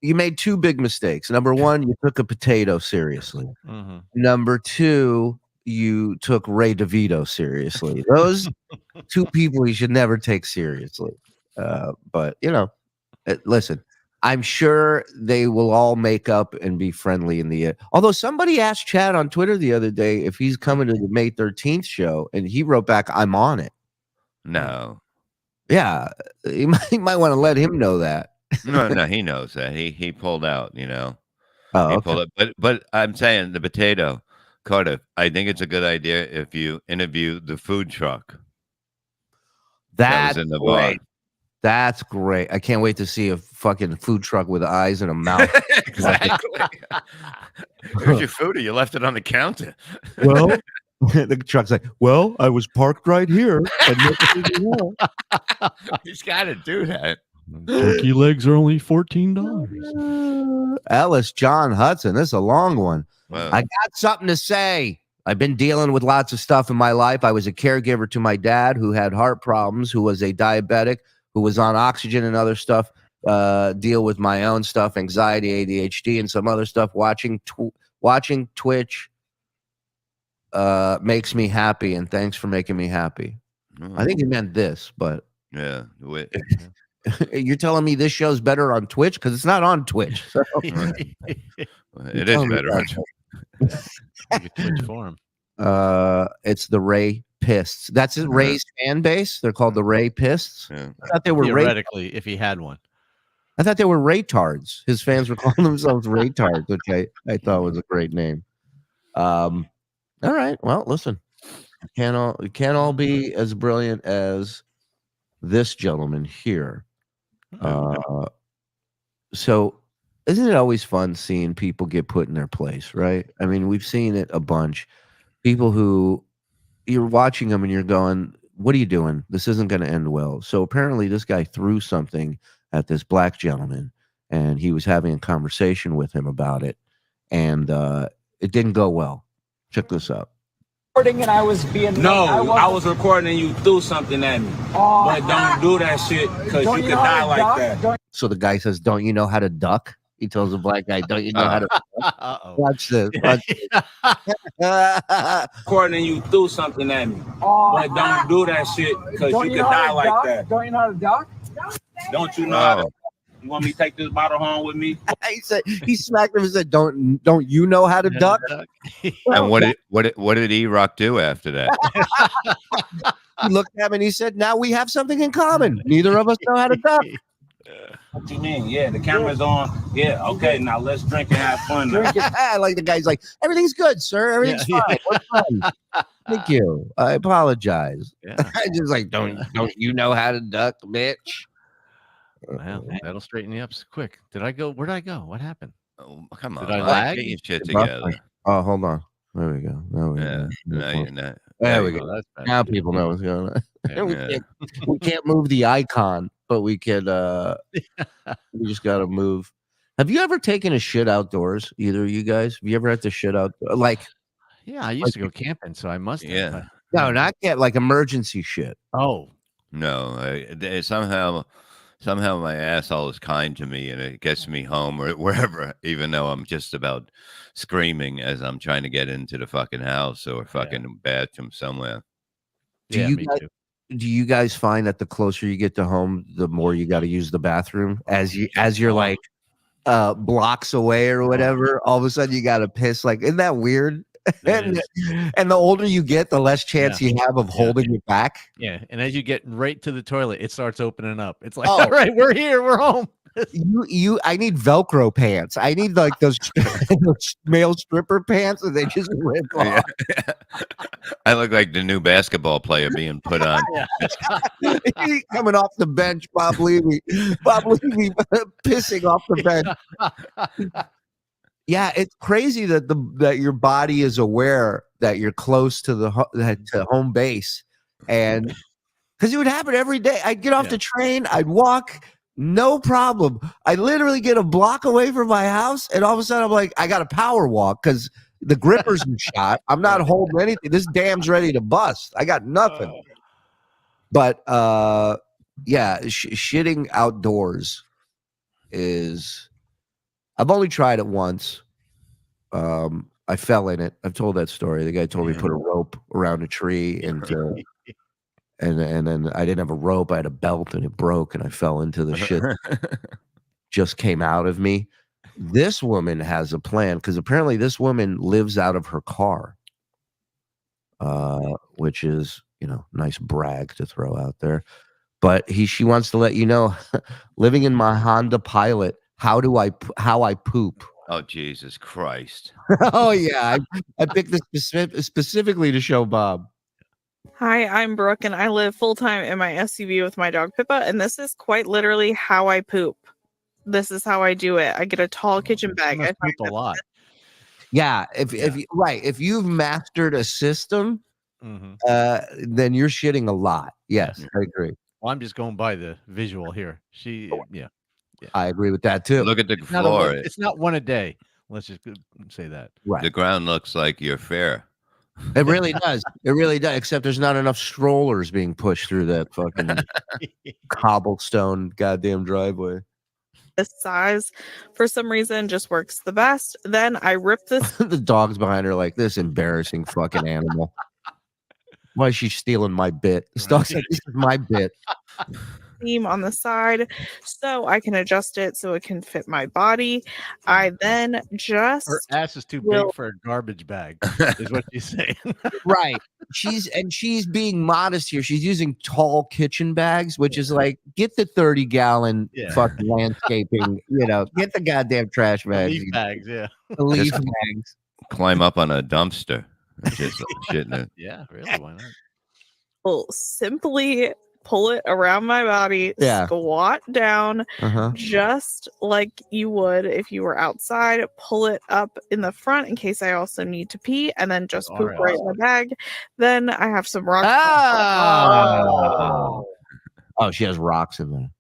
You made two big mistakes. Number one, you took a potato seriously. Mm-hmm. Number two, you took Ray DeVito seriously. Those two people you should never take seriously. But, you know, listen, I'm sure they will all make up and be friendly in the end. Although somebody asked Chad on Twitter the other day if he's coming to the May 13th show, and he wrote back, I'm on it. no. Yeah, you might want to let him know that. No, he knows that. He pulled out, you know. Oh, He okay. pulled it. But I'm saying the potato, Cardiff, I think it's a good idea if you interview the food truck. That's in the great. bar. That's great. I can't wait to see a fucking food truck with eyes and a mouth. Exactly. Here's your food, or you left it on the counter. Well, the truck's like, well, I was parked right here. He's got to do that. Turkey legs are only $14. Ellis John Hudson. This is a long one. Well, I got something to say. I've been dealing with lots of stuff in my life. I was a caregiver to my dad who had heart problems, who was a diabetic, who was on oxygen and other stuff, deal with my own stuff, anxiety, ADHD, and some other stuff, watching Watching Twitch makes me happy, and thanks for making me happy. I think he meant this, but yeah. you're telling me this show's better on Twitch because it's not on Twitch. So. It is better on Twitch forum. It's the Ray Pists. That's it. Ray's fan base. They're called the Ray Pists. Yeah. I thought they were theoretically, if he had one. I thought they were Raytards. His fans were calling themselves Raytards, which I thought was a great name. All right. Well, listen, we can't all be as brilliant as this gentleman here. So isn't it always fun seeing people get put in their place, right? I mean, we've seen it a bunch. People who you're watching them and you're going, what are you doing? This isn't going to end well. So apparently this guy threw something at this black gentleman, and he was having a conversation with him about it, and it didn't go well. Check this out. And I was being I was recording and you threw something at me. But don't do that shit because you could die like that. So the guy says, don't you know how to duck? He tells the black guy, don't you know how to duck? Watch this. Recording and you threw something at me. But don't do that shit because you could die like that. Don't you know how to duck? Don't you know how to? You want me to take this bottle home with me? He smacked him and said, "Don't you know how to duck?" And what did E-Rock do after that? He looked at him and he said, "Now we have something in common. Neither of us know how to duck." What you mean? Yeah, the camera's on. Yeah, okay. Now let's drink and have fun. Like the guy's like, "Everything's good, sir. Everything's fine. We're fine. Thank you. I apologize." Yeah. I just like, don't you know how to duck, bitch? Well, that'll straighten you up quick. Where did I go? What happened? Oh, come on. Did I lag? Get your shit together. Oh, hold on. There we go. There we go. Now people know what's going on. We can't move the icon, but we can. We just got to move. Have you ever taken a shit outdoors? Either of you guys? Have you ever had to shit out? Yeah, I used to go camping, so I must. Yeah. No, not get like emergency shit. Oh no! Somehow my asshole is kind to me, and it gets me home or wherever, even though I'm just about screaming as I'm trying to get into the fucking house or fucking bathroom somewhere. Do you guys find that the closer you get to home, the more you got to use the bathroom as you're like blocks away or whatever? All of a sudden you got to piss. Like, isn't that weird? And the older you get, the less chance you have of holding it back. Yeah, and as you get right to the toilet, it starts opening up. It's like, all right, we're here, we're home. I need Velcro pants. I need like those male stripper pants, and they just rip off. Yeah. I look like the new basketball player being put on. Coming off the bench, Bob Levy pissing off the bench. Yeah, it's crazy that your body is aware that you're close to to home base, and because it would happen every day. I'd get off the train, I'd walk, no problem. I literally get a block away from my house, and all of a sudden I'm like, I got to power walk because the gripper's been shot. I'm not holding anything. This dam's ready to bust. I got nothing. But shitting outdoors is. I've only tried it once. I fell in it. I've told that story. The guy told me to put a rope around a tree, and then I didn't have a rope. I had a belt, and it broke, and I fell into the shit. Just came out of me. This woman has a plan because apparently this woman lives out of her car, which is nice brag to throw out there. But she wants to let you know, living in my Honda Pilot. How I poop? Oh, Jesus Christ! Oh yeah, I picked this specifically to show Bob. Hi, I'm Brooke, and I live full time in my SUV with my dog Pippa, and this is quite literally how I poop. This is how I do it. I get a tall kitchen bag. I poop a lot. Yeah, if you've mastered a system, then you're shitting a lot. Yes, I agree. Well, I'm just going by the visual here. Yeah. I agree with that too. Look at the floor. It's not one a day. Let's just say that. Right. The ground looks like your fair. It really does. It really does. Except there's not enough strollers being pushed through that fucking cobblestone goddamn driveway. This size, for some reason, just works the best. Then I rip this The dog's behind her like, this embarrassing fucking animal. Why is she stealing my bit? This dog's like, this is my bit. seam on the side so I can adjust it so it can fit my body. I then just Her ass is too will- big for a garbage bag, is what she's saying. Right. She's being modest here. She's using tall kitchen bags, which is like, get the 30-gallon fucking landscaping, get the goddamn trash bags. Leaf bags, yeah. The leaf Just bags. climb up on a dumpster. Just shit in it. Yeah, really? Why not? will simply pull it around my body, Yeah. squat down, Uh-huh. just like you would if you were outside, pull it up in the front in case I also need to pee, and then just poop right in the bag. Then I have some rocks. Oh, she has rocks in there.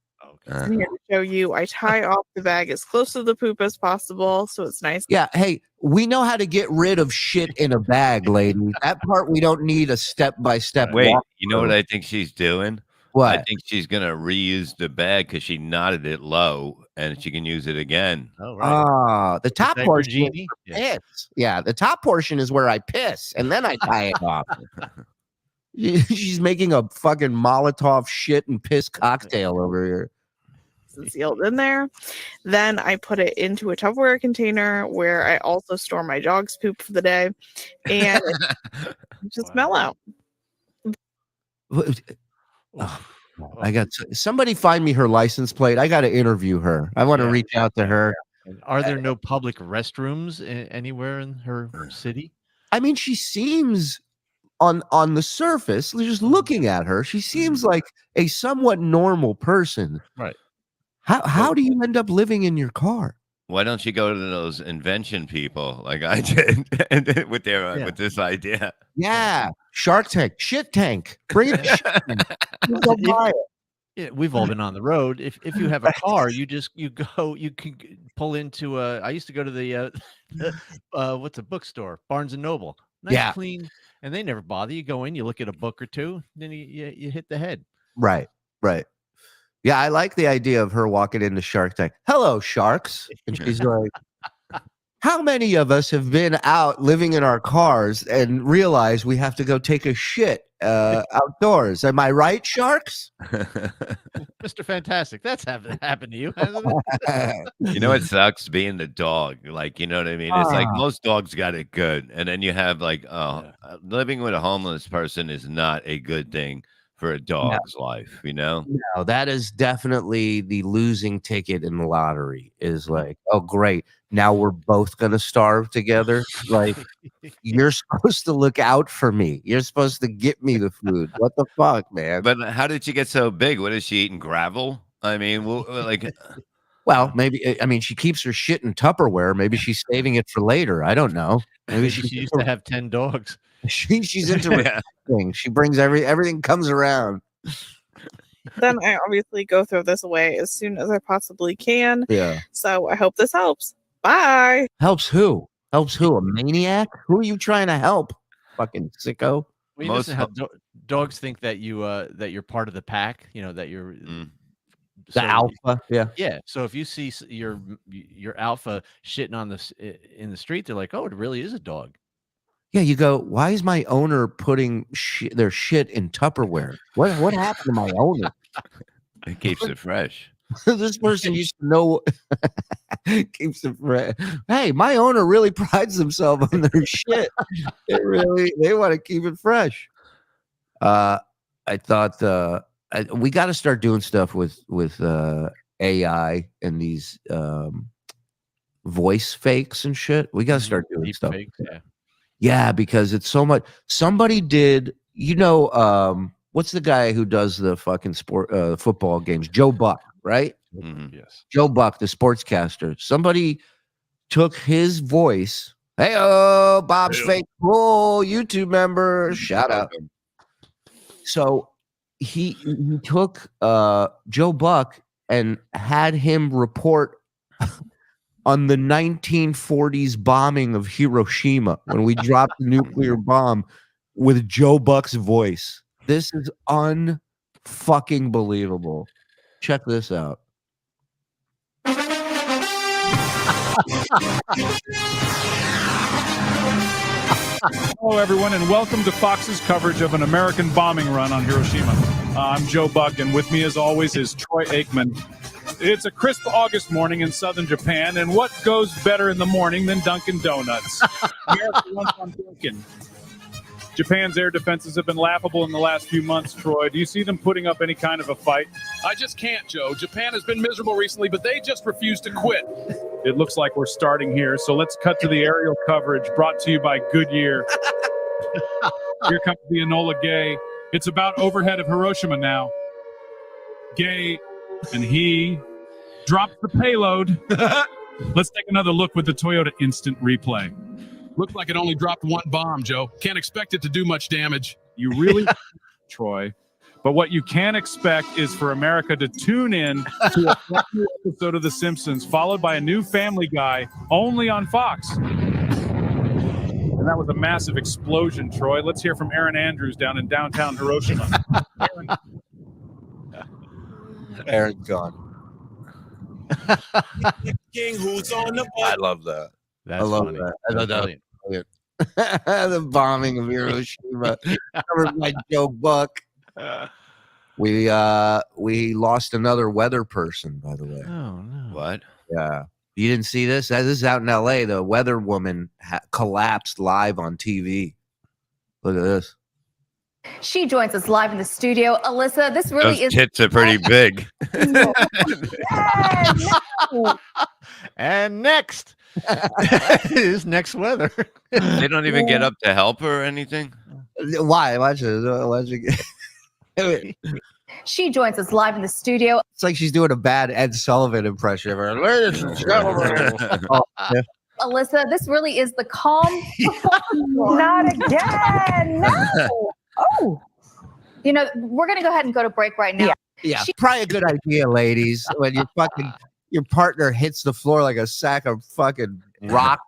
I'm here to show you. I tie off the bag as close to the poop as possible, so it's nice. Yeah, hey, we know how to get rid of shit in a bag, lady. That part we don't need a step-by-step Wait, walk you know through. what I think she's doing? What? I think she's gonna reuse the bag because she knotted it low and she can use it again. Oh, Ah, the top that portion is Virginie? for piss. Yeah, the top portion is where I piss, and then I tie it off. She's making a fucking Molotov shit and piss cocktail over here. And sealed in there. Then I put it into a Tupperware container where I also store my dog's poop for the day, and just smell out. Oh, I got somebody find me her license plate. I got to interview her. I want to reach out to her. And are there no public restrooms anywhere in her city? I mean, she seems on the surface, just looking at her, she seems like a somewhat normal person. Right. How do you end up living in your car? Why don't you go to those invention people like I did and with their with this idea? Yeah, Shark Tank, shit tank, bring it. To shit tank. Go buy it. Yeah, we've all been on the road. If you have a car, you can pull into I used to go to the what's a bookstore, Barnes and Noble. Nice, clean, and they never bother. You go in, you look at a book or two, then you hit the head. Right. Yeah, I like the idea of her walking into Shark Tank. Hello, sharks. And she's like, how many of us have been out living in our cars and realize we have to go take a shit outdoors? Am I right, sharks? Mr. Fantastic. That's happened to you, hasn't it? You know what sucks? Being the dog. Like, you know what I mean? It's like most dogs got it good. And then you have like, living with a homeless person is not a good thing for a dog's life, you know? No, that is definitely the losing ticket in the lottery. Is like, oh, great. Now we're both going to starve together. Like, you're supposed to look out for me. You're supposed to get me the food. What the fuck, man? But how did she get so big? What is she eating? Gravel? I mean, well, maybe, I mean, she keeps her shit in Tupperware. Maybe she's saving it for later. I don't know. Maybe she used to have 10 dogs. She's into everything. She brings everything comes around. Then I obviously go throw this away as soon as I possibly can. Yeah. So I hope this helps. Bye. Helps who? Helps who? A maniac? Who are you trying to help? Fucking sicko. Well, you listen how dogs think that you're part of the pack. You know that you're the alpha. Yeah. So if you see your alpha shitting on in the street, they're like, oh, it really is a dog. Yeah, you go, why is my owner putting their shit in Tupperware? What happened to my owner? It keeps it fresh. This person used to know. Keeps it fresh. Hey, my owner really prides themselves on their shit. They want to keep it fresh. I thought we got to start doing stuff with AI and these voice fakes and shit. We got to start doing Deep stuff. fakes, Yeah, because it's so much. Somebody did, what's the guy who does the fucking football games? Joe Buck, right? Mm-hmm. Yes. Joe Buck, the sportscaster. Somebody took his voice. Hey, Bob's fake cool YouTube member. Shout out. So he took Joe Buck and had him report on the 1940s bombing of Hiroshima when we dropped the nuclear bomb with Joe Buck's voice. This is unfucking believable. Check this out. This Hello, everyone, and welcome to Fox's coverage of an American bombing run on Hiroshima. I'm Joe Buck, and with me, as always, is Troy Aikman. It's a crisp August morning in southern Japan, and what goes better in the morning than Dunkin' Donuts? America runs on Dunkin'. Japan's air defenses have been laughable in the last few months, Troy. Do you see them putting up any kind of a fight? I just can't, Joe. Japan has been miserable recently, but they just refuse to quit. It looks like we're starting here, so let's cut to the aerial coverage brought to you by Goodyear. Here comes the Enola Gay. It's about overhead of Hiroshima now. Gay, and he drops the payload. Let's take another look with the Toyota Instant Replay. Looks like it only dropped one bomb, Joe. Can't expect it to do much damage. You really, Troy. But what you can expect is for America to tune in to a brand new episode of The Simpsons, followed by a new Family Guy, only on Fox. And that was a massive explosion, Troy. Let's hear from Aaron Andrews down in downtown Hiroshima. Aaron's gone. King who's on the I love that. That's I love funny. that. I love That's that. The bombing of Hiroshima, covered by Joe Buck. We lost another weather person, by the way. Oh no! What? Yeah, you didn't see this? This is out in L.A. The weather woman collapsed live on TV. Look at this. She joins us live in the studio. Alyssa, this really Those is. tits are pretty big. And next is next weather. They don't even get up to help her or anything. Why? Watch it. She joins us live in the studio. It's like she's doing a bad Ed Sullivan impression of her. Ladies and gentlemen. Oh, yeah. Alyssa, this really is the calm. Not again. No. Oh. You know, we're going to go ahead and go to break right now. Yeah, probably a good idea, ladies. When your partner hits the floor like a sack of fucking rock.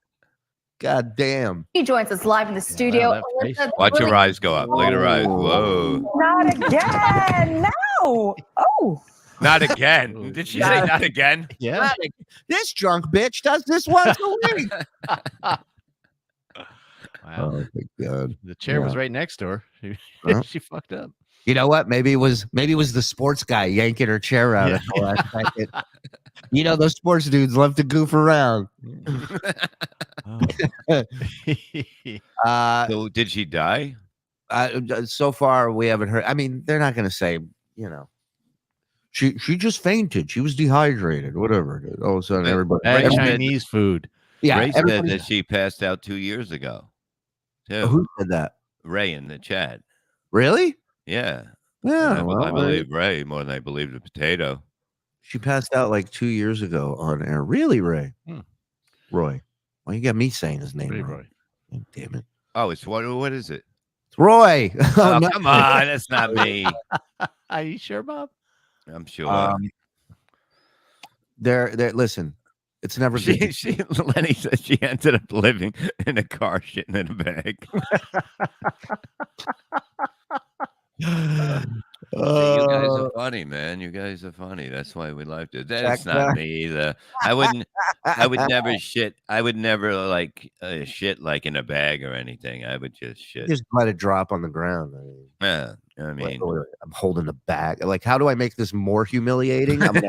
God damn. She joins us live in the studio. Alyssa, this Watch really- your eyes go up. Look at her eyes. Whoa. Not again. No. Oh. Not again. Did she say not again? Yeah. This drunk bitch does this once a week. Wow. Oh my God. The chair was right next to her. She fucked up. You know what? Maybe it was the sports guy yanking her chair out at the last second. You know, those sports dudes love to goof around. So did she die? So far, we haven't heard. I mean, they're not going to say, you know, she just fainted. She was dehydrated. Whatever. All of a sudden, everybody. Bad Chinese food. Yeah, Ray said that she passed out 2 years ago. Too. Who said that? Ray in the chat. Really? Yeah. Yeah. I believe Ray more than I believe the potato. She passed out like 2 years ago on air. Really, Ray? Roy. Well, you got me saying his name. Roy. Oh, damn it. Oh, it's what is it? It's Roy. Oh, no. Come on. That's not me. Are you sure, Bob? I'm sure. Listen, it's never good. Lenny said she ended up living in a car shitting in a bag. See, you guys are funny, man. You guys are funny. That's why we liked it. That's not me either. I would never shit. I would never like shit like in a bag or anything. I would just shit. Just let it drop on the ground. Yeah, I mean, I'm holding the bag. Like, how do I make this more humiliating? I'm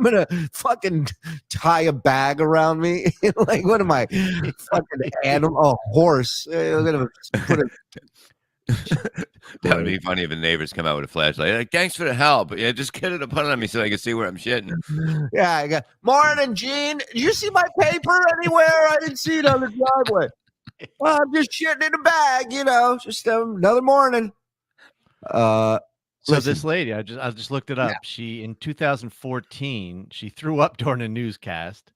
gonna fucking tie a bag around me. Like, what am I? Fucking animal? Oh, horse. I'm gonna put a. That would be funny if the neighbors come out with a flashlight. Like, thanks for the help. Yeah, just get it to put it on me so I can see where I'm shitting. Yeah, I got morning, Gene. Did you see my paper anywhere? I didn't see it on the driveway. Well, I'm just shitting in a bag, you know. Just another morning. So this lady, I just looked it up. Yeah. She in 2014, she threw up during a newscast.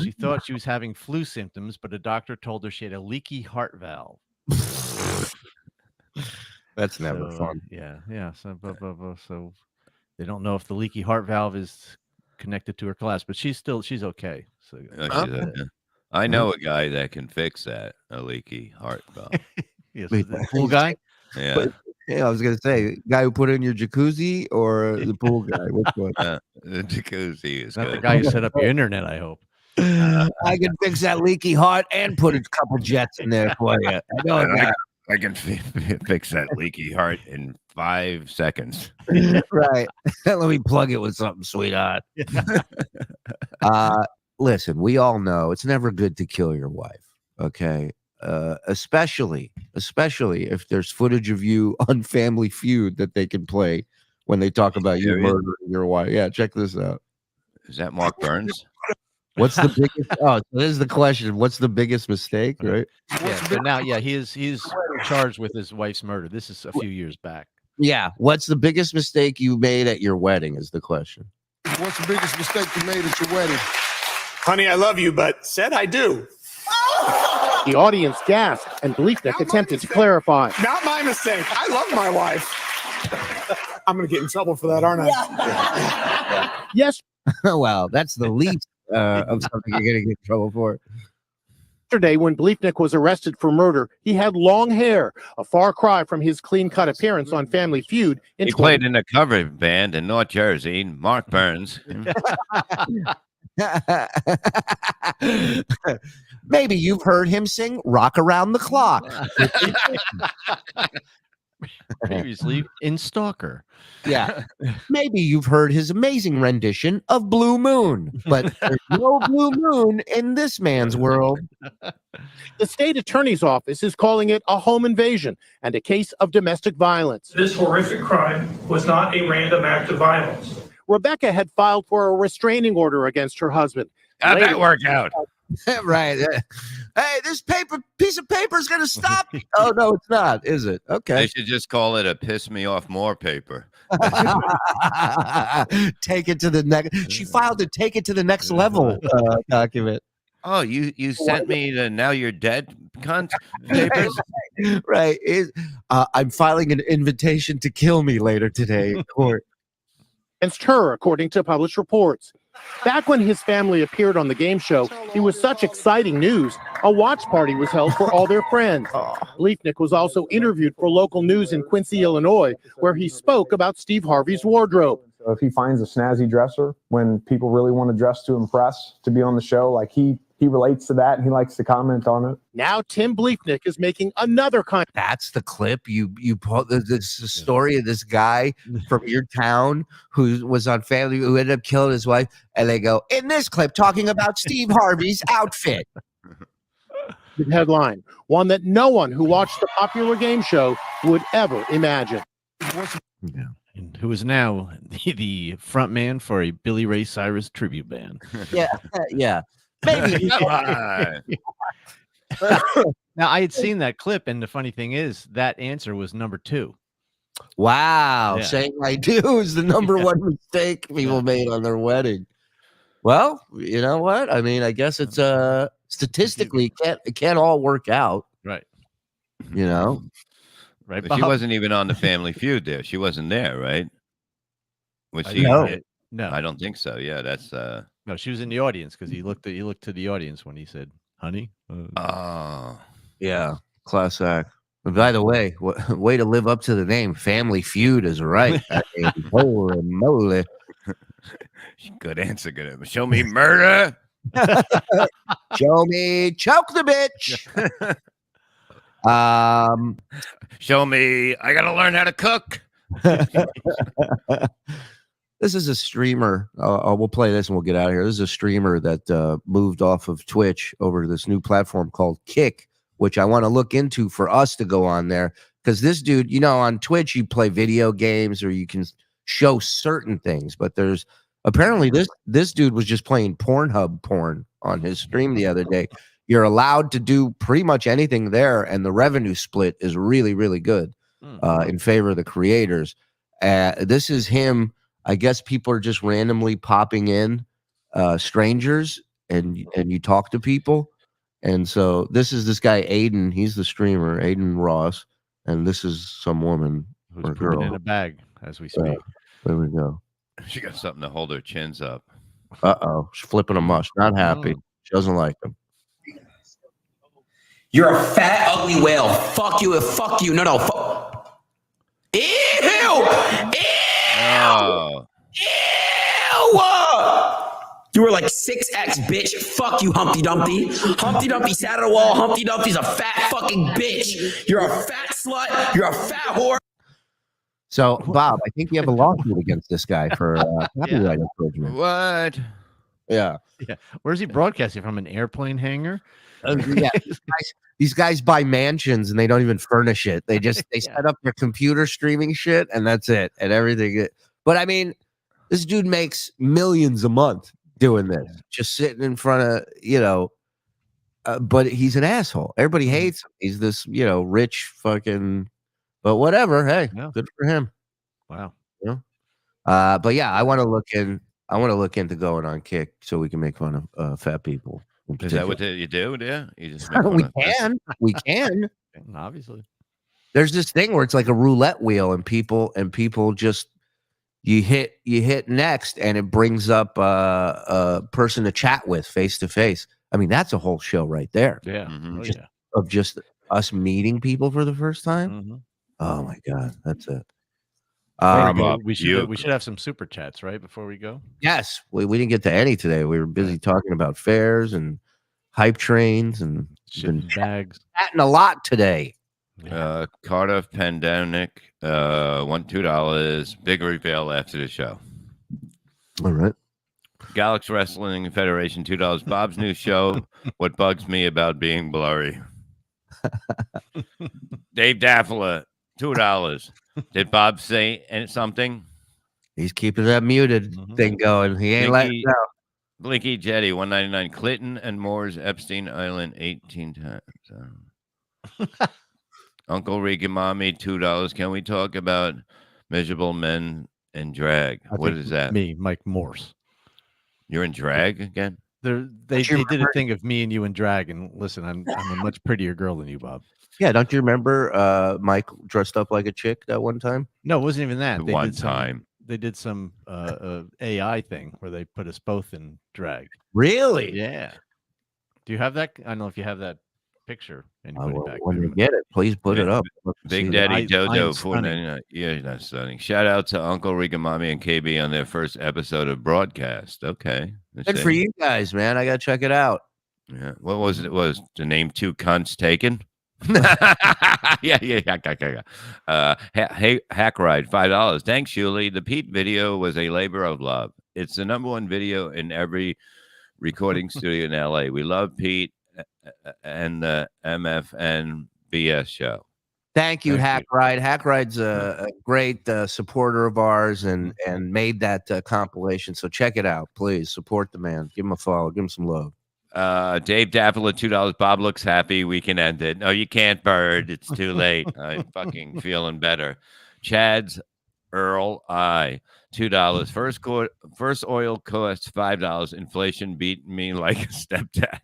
She thought she was having flu symptoms, but a doctor told her she had a leaky heart valve. That's never fun. Yeah. So they don't know if the leaky heart valve is connected to her collapse, but she's okay. So I know a guy that can fix that, a leaky heart valve. Yes, the pool guy. Yeah. But, I was gonna say, guy who put in your jacuzzi or the pool guy. Which one? The jacuzzi is not good. the guy who set up your internet. I hope. I can fix that leaky heart and put a couple jets in there for you. I know that. I can fix that leaky heart in 5 seconds. Right. Let me plug it with something, sweetheart. Listen, we all know it's never good to kill your wife. Okay. Especially if there's footage of you on Family Feud that they can play when they talk about you murdering your wife. Yeah, check this out. Is that Mark Burns? What's the biggest? Oh, so this is the question. What's the biggest mistake? Right? Yeah, but now, he's charged with his wife's murder. This is a few years back. Yeah. What's the biggest mistake you made at your wedding? Is the question. What's the biggest mistake you made at your wedding? Honey, I love you, but said I do. The audience gasped, and Bleefnick attempted to clarify. Not my mistake. I love my wife. I'm going to get in trouble for that, aren't I? Yes. Well, that's the least of something you're going to get in trouble for. Yesterday, when Bleefnick was arrested for murder, he had long hair, a far cry from his clean-cut appearance on Family Feud. He played in a cover band in North Jersey, Mark Burns. Maybe you've heard him sing Rock Around the Clock. Previously in Stalker. Yeah. Maybe you've heard his amazing rendition of Blue Moon, but there's no Blue Moon in this man's world. The state attorney's office is calling it a home invasion and a case of domestic violence. This horrific crime was not a random act of violence. Rebecca had filed for a restraining order against her husband. How'd that work out? Right. Hey, this piece of paper is going to stop. Oh, no, it's not, is it? Okay. They should just call it a piss me off more paper. Take it to the next. She filed to take it to the next level document. Oh, you sent me the now you're dead cunt papers? Right. I'm filing an invitation to kill me later today in court. Against her, according to published reports. Back when his family appeared on the game show, it was such exciting news. A watch party was held for all their friends. Bleefnick was also interviewed for local news in Quincy, Illinois, where he spoke about Steve Harvey's wardrobe. So if he finds a snazzy dresser when people really want to dress to impress to be on the show, like he relates to that and he likes to comment on it. Now Tim Bleefnick is making another kind. That's the clip you put. This story of this guy from your town who was on Family, who ended up killing his wife, and they go in this clip talking about Steve Harvey's outfit. The headline, one that no one who watched the popular game show would ever imagine. Yeah. And who is now the front man for a Billy Ray Cyrus tribute band. Yeah. Maybe. Now, I had seen that clip, and the funny thing is that answer was number 2. Wow. Yeah. Saying I do is the number one mistake people made on their wedding. Well, you know what? I mean, I guess it's statistically it can't all work out. Right. You know? Right. But she wasn't even on the Family Feud there. She wasn't there, right? Was she? No. I don't think so. Yeah, that's no, she was in the audience because he looked to the audience when he said, "Honey." Yeah, class act. But by the way, way to live up to the name. Family Feud is right. I mean, holy moly! Good answer. Good. Show me murder. Show me choke the bitch. Show me. I gotta learn how to cook. This is a streamer. We'll play this and we'll get out of here. This is a streamer that moved off of Twitch over to this new platform called Kick, which I want to look into for us to go on there. Because this dude, you know, on Twitch, you play video games or you can show certain things. But there's apparently this dude was just playing Pornhub porn on his stream the other day. You're allowed to do pretty much anything there. And the revenue split is really, really good in favor of the creators. This is him. I guess people are just randomly popping in strangers and you talk to people. And so this is this guy, Aiden. He's the streamer, Aiden Ross. And this is some woman who's or girl in a bag as we speak. There we go. She got something to hold her chins up. She's flipping a mush. Not happy. She doesn't like them. You're a fat, ugly whale. Fuck you. Fuck you. No. Ew. Oh. Ew. You were like like 6X, bitch. Fuck you, Humpty Dumpty. Humpty Dumpty sat at a wall. Humpty Dumpty's a fat fucking bitch. You're a fat slut. You're a fat whore. So, Bob, I think you have a lawsuit against this guy for copyright infringement. What? Yeah. Yeah. Where's he broadcasting from? An airplane hangar? Yeah. These guys buy mansions and they don't even furnish it. They just set up their computer streaming shit and that's it. And everything. But I mean, this dude makes millions a month doing this, just sitting in front of, but he's an asshole. Everybody hates him. He's this, rich fucking, but whatever. Hey, good for him. Wow. But yeah, I want to look into going on Kick so we can make fun of fat people. Is that what you do? Yeah, you just make fun we of- we can. Obviously, there's this thing where it's like a roulette wheel, and people just you hit next, and it brings up a person to chat with face to face. I mean, that's a whole show right there. Yeah, of just us meeting people for the first time. Oh my god, that's it. We should have some super chats right before we go. Yes, we didn't get to any today. We were busy talking about fairs and hype trains and bags. Chatting a lot today. Cardiff Pandemic, $2. Big reveal after the show. All right. Galaxy Wrestling Federation, $2. Bob's new show. What bugs me about being blurry. Dave Daffler, $2. Did Bob say something? He's keeping that muted thing going. He ain't letting it go. Blinky Jetty, $1.99. Clinton and Moore's Epstein Island, 18 times. Uncle Rico Mommy, $2. Can we talk about miserable men and drag? What is that? Me, Mike Morse. You're in drag again? They did a thing of me and you in drag, and listen, I'm a much prettier girl than you, Bob. Yeah, don't you remember Mike dressed up like a chick that one time? No, it wasn't even that. They did some AI thing where they put us both in drag. Really? Yeah. Do you have that? I don't know if you have that picture. And you put it back when there. you get it, please put it up. Big Daddy Dodo, $4.99. Yeah, that's stunning. Shout out to Uncle Rico Mommy and KB on their first episode of broadcast. Okay. Good for you guys, man. I gotta check it out. Yeah. What was it? Was the name Two Cunts taken? yeah. Hack Ride, $5. Thanks, Shuli. The Pete video was a labor of love. It's the #1 video in every recording studio in LA. We love Pete and the MFN BS show. Thank you, Hack Ride. Hack Ride's a great supporter of ours and made that compilation. So check it out, please. Support the man. Give him a follow. Give him some love. Dave Daffler, $2. Bob looks happy. We can end it. No, you can't, Bird. It's too late. I'm fucking feeling better. Chad's Earl I, $2. First oil costs $5. Inflation beat me like a stepdad.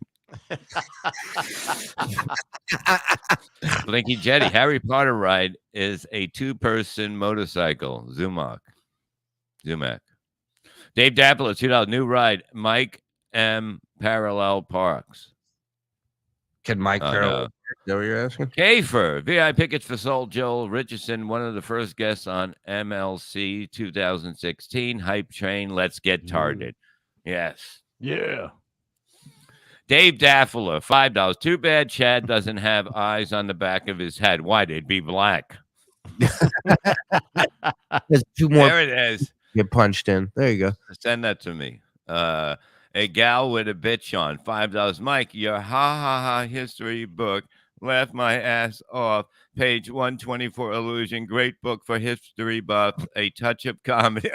Blinky Jetty, Harry Potter ride is a 2-person motorcycle. Zumac. Dave Dappler, $2. New ride. Mike M. Parallel Parks. Can Mike Parallel? Is that what you're asking? Kafer, VI tickets for Soul Joel Richardson, one of the first guests on MLC 2016. Hype train. Let's get tarded. Yes. Yeah. Dave Daffler, $5. Too bad Chad doesn't have eyes on the back of his head. Why? They'd be black. There's 2 more. There it is. Get punched in. There you go. Send that to me. A gal with a bitch on, $5. Mike, your ha history book laughed my ass off. Page 124, Illusion. Great book for history buffs. A touch of comedy.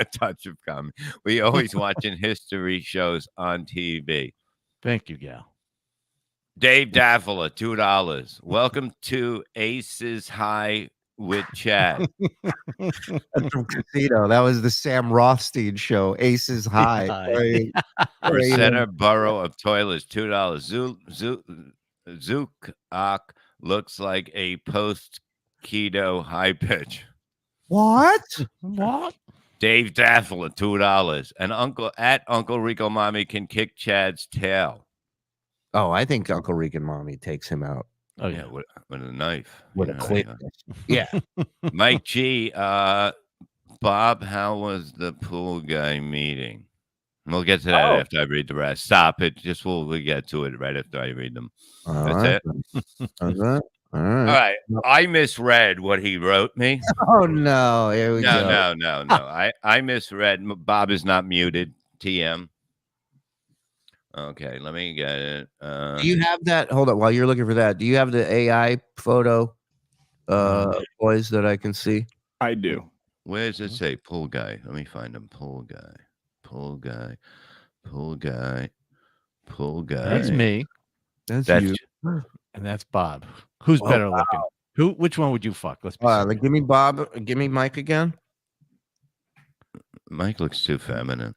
We always watching history shows on TV. Thank you, gal. Dave Daffler, $2. Welcome to Aces High with Chad. That's from Casino. That was the Sam Rothstein show. Aces High. For Center Borough of Toilets, $2. Zook looks like a post-keto high pitch. What? Dave Daffler, $2. And Uncle Rico Mommy can kick Chad's tail. Oh, I think Uncle Rico Mommy takes him out. Oh yeah, with a knife. With a clip. Yeah. Mike G. Bob, how was the pool guy meeting? We'll get to that after I read the rest. Stop it. Just we'll get to it right after I read them. That's it. All right. All right. I misread what he wrote me. Oh no! Here we go. No. I misread. Bob is not muted. TM. Okay, let me get it. Do you have that? Hold on. While you're looking for that, do you have the AI photo, boys, that I can see? I do. Where does it say pool guy? Let me find him. Pool guy. That's me. That's you. you. And that's Bob. Who's better looking? Which one would you fuck? Let's be like, give me Bob. Give me Mike again. Mike looks too feminine.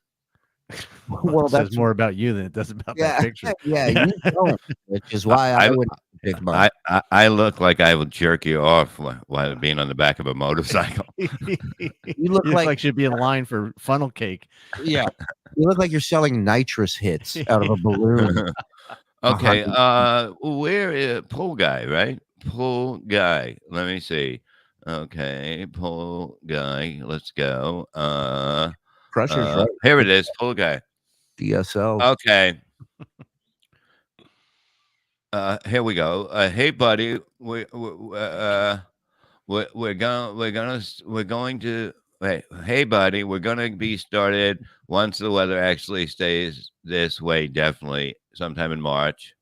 Well, that says more about you than it does about that picture. Yeah, you don't, which is why I would pick Bob. I look like I would jerk you off while being on the back of a motorcycle. You look like you'd be in line for funnel cake. Yeah, you look like you're selling nitrous hits out of a balloon. Okay, where is pool guy, right? Pool guy. Let me see. Okay, pool guy. Let's go. Pressure's right. Here it is, pool guy. DSL. Okay. Here we go. Hey, buddy. We're going to. Hey, buddy. We're going to be started once the weather actually stays this way. Definitely sometime in March.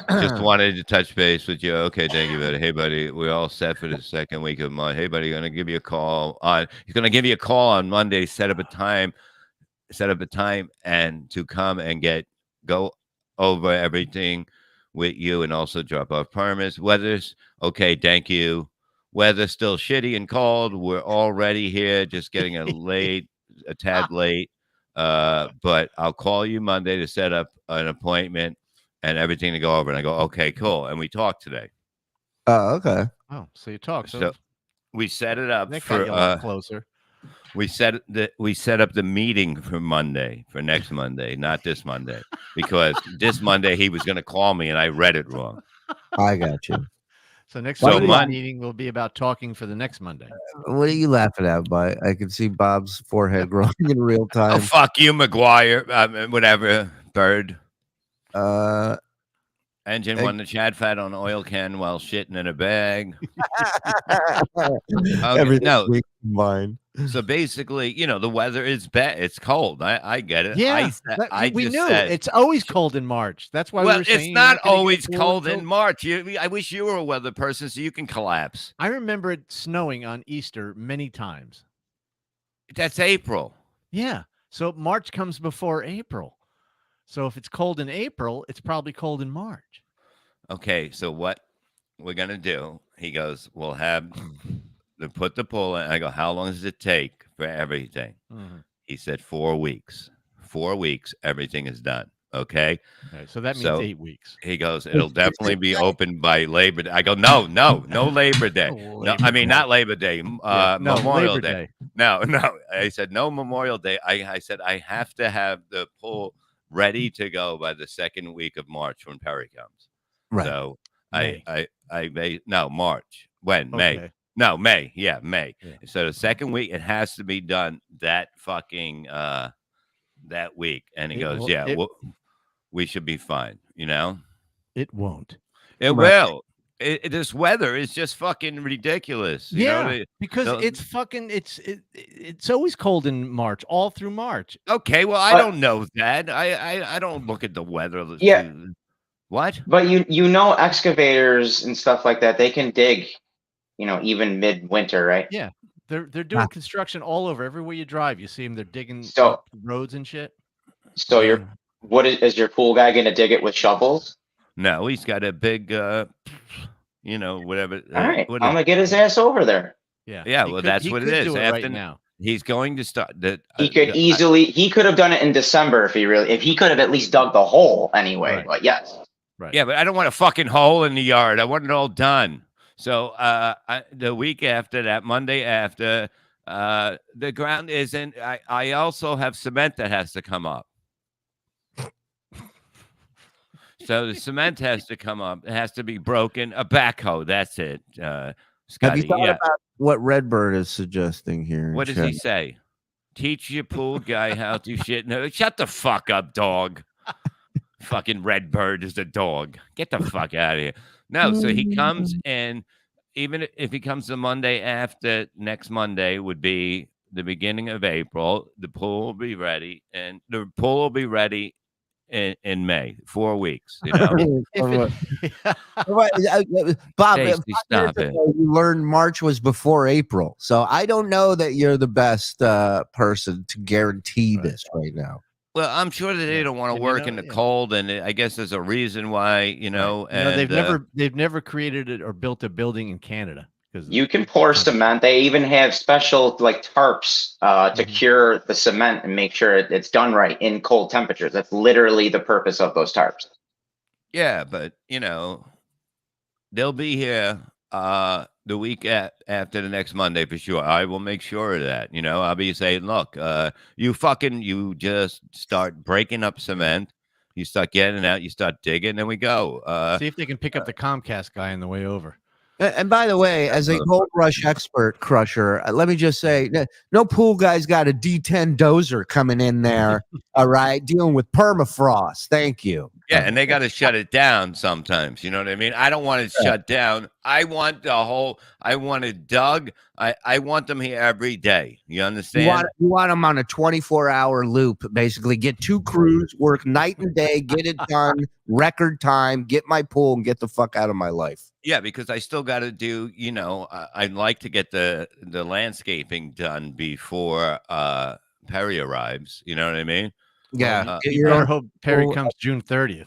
Just wanted to touch base with you. Okay, thank you, buddy. Hey, buddy, we're all set for the second week of March. Hey, buddy, gonna give you a call on. He's gonna give you a call on Monday. Set up a time, and to come and go over everything with you, and also drop off permits. Weather's okay. Thank you. Weather's still shitty and cold. We're already here, just getting a tad late. But I'll call you Monday to set up an appointment and everything to go over. And I go, okay, cool. And we talked today. Oh, okay. Oh, so you talked. So we set it up that for got you a lot closer. We set up the meeting for next Monday, not this Monday, because this Monday he was going to call me and I read it wrong. I got you. So next Monday's meeting will be about talking for the next Monday. What are you laughing at, By? I can see Bob's forehead growing in real time. Oh, fuck you, McGuire. Whatever, Bird. Engine won the Chad Fat on oil can while shitting in a bag. Everything combined. So basically, the weather is bad. It's cold. I get it. Yeah, we knew it's always cold in March. That's why. Well, it's not always cold in March. I wish you were a weather person so you can collapse. I remember it snowing on Easter many times. That's April. Yeah. So March comes before April. So if it's cold in April, it's probably cold in March. Okay, so what we're going to do, he goes, we'll have to put the pool in. I go, how long does it take for everything? Mm-hmm. He said 4 weeks. 4 weeks, everything is done. Okay. So that means 8 weeks. He goes, it'll definitely be open by Labor Day. I go, no Labor Day. Not Labor Day. Memorial Day. No. I said, no Memorial Day. I said, I have to have the pool ready to go by the second week of March when Perry comes. Right. So May. March. When? Okay. May. No, May. Yeah, May. Yeah. So the second week, it has to be done that fucking that week. And he goes, we should be fine. It won't. It will. This weather is just fucking ridiculous. Because it's always cold in March, all through March. Okay, well, I don't know that. I don't look at the weather. Yeah. What? But excavators and stuff like that, they can dig, even midwinter, right? Yeah. They're doing construction all over. Everywhere you drive, you see them. They're digging up roads and shit. So is your pool guy going to dig it with shovels? No, he's got a big, whatever. All right, I'm going to get his ass over there. Yeah. Yeah, well, that's what it is. After now. He's going to start. He could have done it in December if he could have at least dug the hole anyway. Right. But yes. Right. Yeah, but I don't want a fucking hole in the yard. I want it all done. So the week after that, Monday after, the ground isn't. I also have cement that has to come up. So the cement has to come up. It has to be broken. A backhoe. That's it. Have you Scotty, thought yeah. about what Redbird is suggesting here? in What does he chat? say? Teach your pool guy how to shit. No, shut the fuck up, dog. Fucking Redbird is a dog. Get the fuck out of here. No, so he comes, and even if he comes the Monday after, next Monday would be the beginning of April. The pool will be ready, and the pool will be ready in May, 4 weeks. You know, Bob, Stacey, 5 stop minutes it. ago, you learned March was before April, so I don't know that you're the best person to guarantee this right now. Well, I'm sure that they don't want to work in the cold, and I guess there's a reason why. You know, and they've never created it or built a building in Canada. You can pour cement. They even have special like tarps to cure the cement and make sure it's done right in cold temperatures. That's literally the purpose of those tarps. Yeah, but you know, they'll be here the week after the next Monday for sure. I will make sure of that. You know, I'll be saying, look, you just start breaking up cement. You start getting out. You start digging, and we go. See if they can pick up the Comcast guy on the way over. And by the way, as a Gold Rush expert crusher, let me just say, no pool guy's got a D10 dozer coming in there, all right, dealing with permafrost. Thank you. Yeah, and they got to shut it down sometimes. You know what I mean? I don't want it shut down. I want it dug. I want them here every day. You understand? You want them on a 24-hour loop, basically. Get 2 crews, work night and day, get it done, record time, get my pool, and get the fuck out of my life. Yeah, because I still got to do, you know, I'd like to get the landscaping done before Perry arrives. You know what I mean? Yeah. You better hope Perry comes June 30th.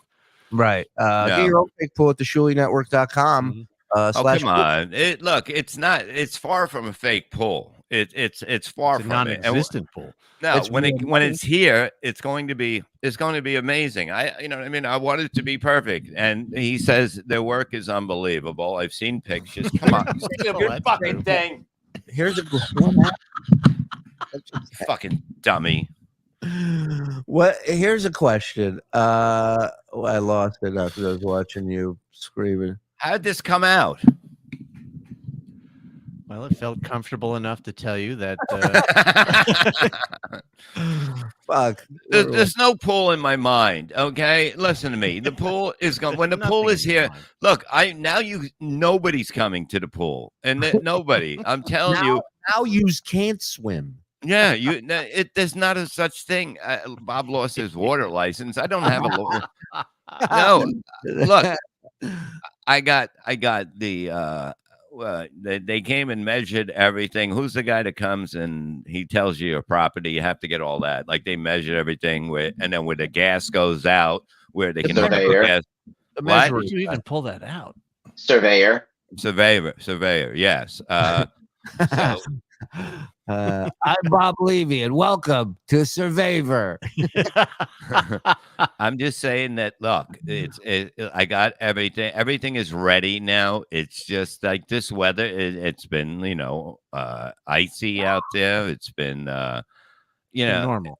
Right. Get your own fake pool at the ShuliNetwork.com. Oh, come on. Look, it's far from a fake pool. It's far It's a from it. non-existent pool. No, It's when real it's here, it's going to be amazing. You know what I mean? I want it to be perfect. And he says their work is unbelievable. I've seen pictures. Come on. See a good fucking thing. Here's a fucking dummy. Here's a question. I lost it after I was watching you screaming. How did this come out? Well, it felt comfortable enough to tell you that. Fuck. There's no pool in my mind. Okay, listen to me. The pool is going. When the pool is here, look. Nobody's coming to the pool, and nobody. I'm telling you. Now you can't swim. Yeah, there's not a such thing. Bob lost his water license. I don't have a no. Look, I got the. They came and measured everything. Who's the guy that comes and he tells you your property? You have to get all that. Like they measured everything and then where the gas goes out, where they can Surveyor. gas. Why would you even pull that out? Surveyor. Yes. I'm Bob Levy, and welcome to Survivor. I'm just saying that. Look, I got everything. Everything is ready now. It's just like this weather. It's been, icy out there. It's been, normal.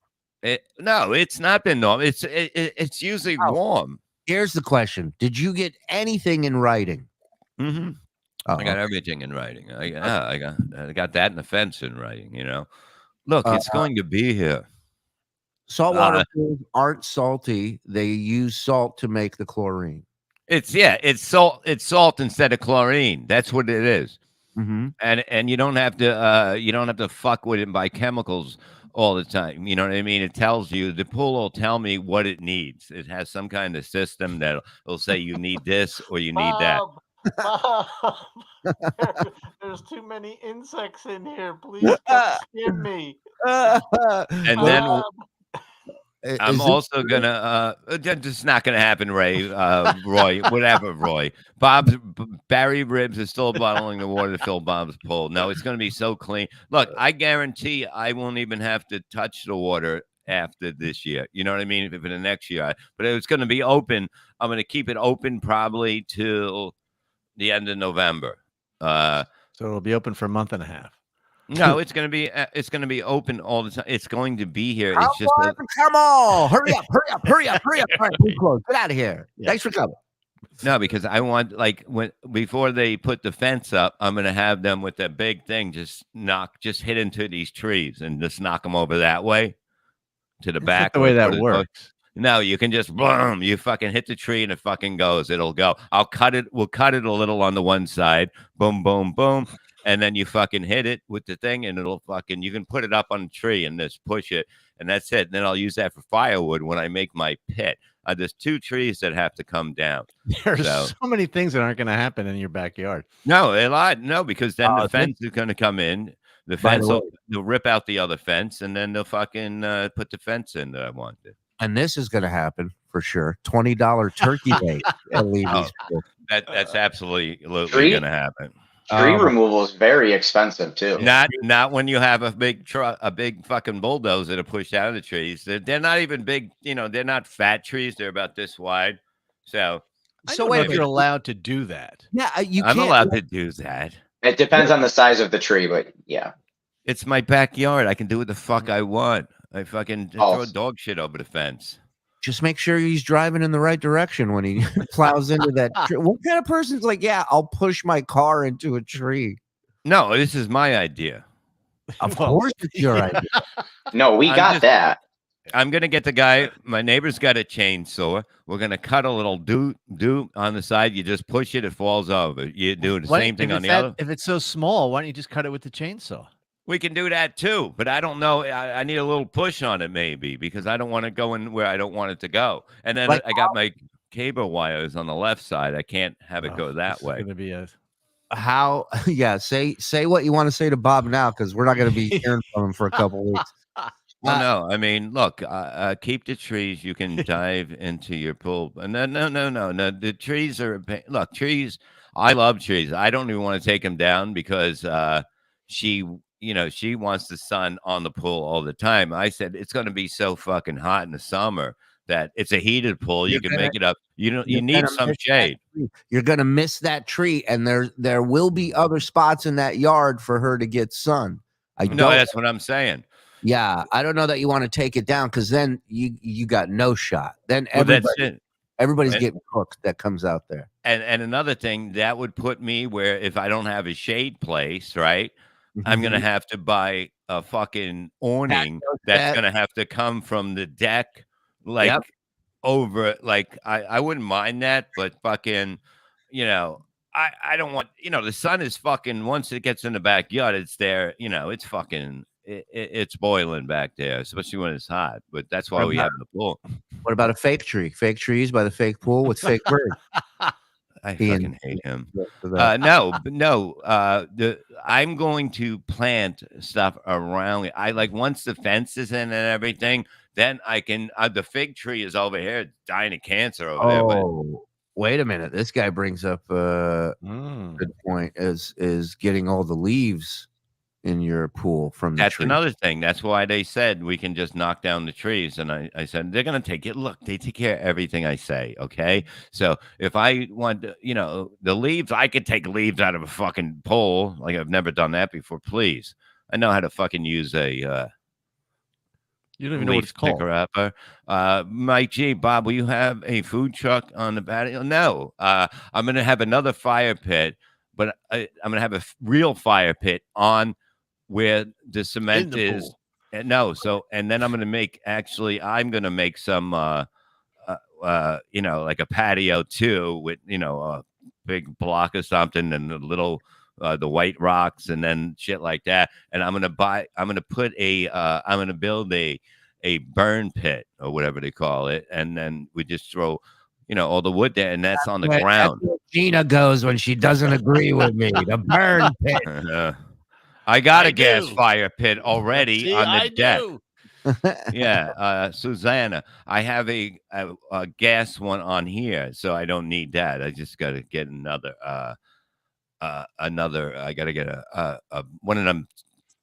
No, it's not been normal. It's usually warm. Here's the question: did you get anything in writing? Mm-hmm. I got everything in writing. I got that in the fence in writing. You know, look, it's going to be here. Saltwater pools aren't salty. They use salt to make the chlorine. It's salt. It's salt instead of chlorine. That's what it is. Mm-hmm. And you don't have to fuck with it by chemicals all the time. You know what I mean? It tells you, the pool will tell me what it needs. It has some kind of system that will say you need this or you need that. There's too many insects in here. Please don't skim me. And then I'm also gonna. It's not gonna happen, Roy. Whatever, Roy. Barry Ribs is still bottling the water to fill Bob's pool. No, it's gonna be so clean. Look, I guarantee I won't even have to touch the water after this year. You know what I mean? For the next year, but it's gonna be open. I'm gonna keep it open probably till the end of November. So it'll be open for a month and a half. No, it's gonna be open all the time. It's going to be here. It's just come on, hurry up. All right, please close. Get out of here. Yeah. Thanks for coming. No, because I want before they put the fence up, I'm gonna have them with that big thing just hit into these trees and just knock them over that way to the That's back. not the way that towards works. No, you can just boom, you fucking hit the tree and it fucking goes. It'll go. We'll cut it a little on the one side. Boom, boom, boom. And then you fucking hit it with the thing and you can put it up on the tree and just push it. And that's it. And then I'll use that for firewood when I make my pit. There's 2 trees that have to come down. There's so many things that aren't going to happen in your backyard. No, a lot. No, because then the fence is going to come in. The fence they'll rip out the other fence and then they'll fucking put the fence in that I wanted. And this is going to happen for sure. $20 turkey leg at Levy's pool. That's absolutely going to happen. Tree removal is very expensive too. Not when you have a big fucking bulldozer to push out of the trees. They're not even big. They're not fat trees. They're about this wide. So wait, if you're allowed to do that. Yeah, I'm allowed to do that. It depends on the size of the tree, but yeah, it's my backyard. I can do what the fuck I want. I fucking throw dog shit over the fence. Just make sure he's driving in the right direction when he plows into that tree. What kind of person's like, yeah, I'll push my car into a tree? No, this is my idea. Of course it's your idea. No, we got that. I'm going to get the guy. My neighbor's got a chainsaw. We're going to cut a little doot on the side. You just push it. It falls over. You do the same thing on the other. If it's so small, why don't you just cut it with the chainsaw? We can do that too, but I don't know. I need a little push on it maybe because I don't want to go in where I don't want it to go. And then I got my cable wires on the left side. I can't have it go that way. Going to be how? Yeah, say what you want to say to Bob now because we're not going to be hearing from him for a couple of weeks. Well, no, I mean, look, keep the trees. You can dive into your pool. No. The trees are trees. I love trees. I don't even want to take them down because she wants the sun on the pool all the time. I said it's going to be so fucking hot in the summer that it's a heated pool. You can make it up. You need some shade. You're going to miss that tree, and there will be other spots in that yard for her to get sun. That's what I'm saying. Yeah, I don't know that you want to take it down because then you got no shot. Then everybody's getting cooked that comes out there. And another thing that would put me where if I don't have a shade place, right? I'm going to have to buy a fucking awning that's going to have to come from the deck, over. I wouldn't mind that, but fucking, I don't want, the sun is fucking, once it gets in the backyard, it's there, it's fucking, it's boiling back there, especially when it's hot. But that's why we have the pool. What about a fake tree? Fake trees by the fake pool with fake birds. I fucking hate him. I'm going to plant stuff around it. Once the fence is in and everything, then I can. The fig tree is over here dying of cancer over there. But wait a minute. This guy brings up a good point. Is getting all the leaves in your pool from the That's tree. Another thing. That's why they said we can just knock down the trees. And I said, they're going to take it. Look, they take care of everything I say. Okay. So if I want, the leaves, I could take leaves out of a fucking pole. I've never done that before. Please. I know how to fucking use a, you don't even know what it's called. Upper. Mike G, Bob, will you have a food truck on the patio? No. I'm going to have another fire pit, but I'm going to have a real fire pit on where the cement is. And then I'm going to make some, like a patio too with, a big block or something and a little, the white rocks and then shit like that. And I'm going to build a burn pit or whatever they call it. And then we just throw, all the wood there and that's on the ground. That's where Gina goes when she doesn't agree with me. The burn pit. I got a gas fire pit already on the deck. Yeah, Susanna, I have a gas one on here, so I don't need that. I just got to get another. I got to get a one of them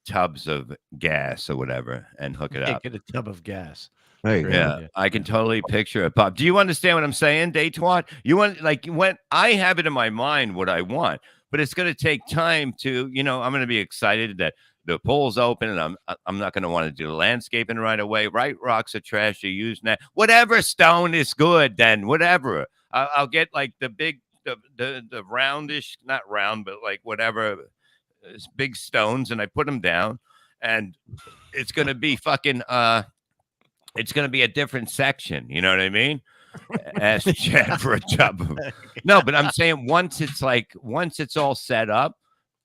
tubs of gas or whatever and hook it up. Get a tub of gas. Yeah, I can totally picture it, Bob. Do you understand what I'm saying, Daytwat? You want when I have it in my mind what I want. But it's going to take time to, I'm going to be excited that the pool's open and I'm not going to want to do the landscaping right away. Right rocks are trash. You're using that. Whatever stone is good, then whatever. I'll get like the big, the roundish, not round, but like whatever, big stones, and I put them down, and it's gonna be fucking it's gonna be a different section. You know what I mean? Ask Chad for a job. No, but I'm saying once it's all set up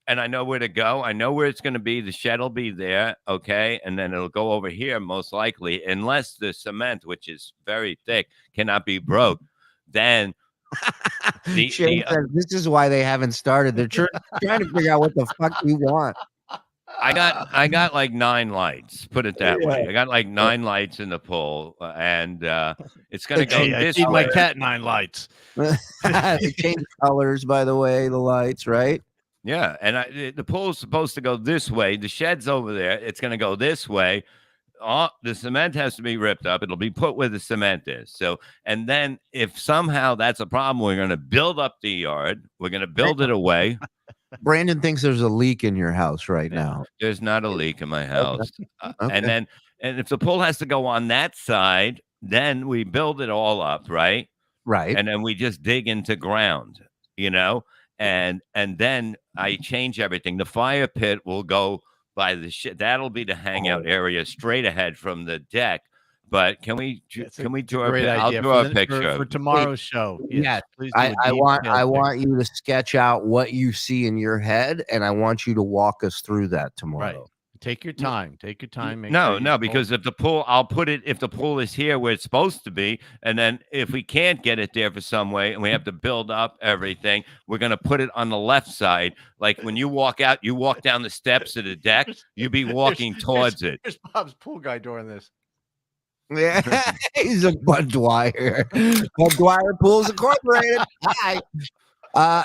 and I know where to go, I know where it's going to be. The shed will be there. Okay. And then it'll go over here, most likely, unless the cement, which is very thick, cannot be broke. Then Shane says, this is why they haven't started. They're trying to figure out what the fuck you want. I got like 9 lights. Put it that way. I got like 9 lights in the pool, and it's gonna go this way. I my cat 9 lights. They change colors, by the way. The lights, right? Yeah, and the pool's supposed to go this way. The shed's over there. It's gonna go this way. The cement has to be ripped up. It'll be put where the cement is. So, and then if somehow that's a problem, we're gonna build up the yard. We're gonna build it away. Brandon thinks there's a leak in your house right now. There's not a leak in my house. Okay. And if the pool has to go on that side, then we build it all up, right? Right. And then we just dig into ground, and then I change everything. The fire pit will go by the shit. That'll be the hangout area straight ahead from the deck. But can we draw a picture? I'll draw a picture for tomorrow's show. Yes, please. I want you to sketch out what you see in your head, and I want you to walk us through that tomorrow. Right. Take your time. Take your time. No, because if the pool, I'll put it. If the pool is here where it's supposed to be, and then if we can't get it there for some way, and we have to build up everything, we're gonna put it on the left side. Like when you walk out, you walk down the steps of the deck. You be walking towards it. Here's Bob's pool guy doing this. Yeah, he's a Bud Dwyer. Bud Dwyer Pools Incorporated. Hi.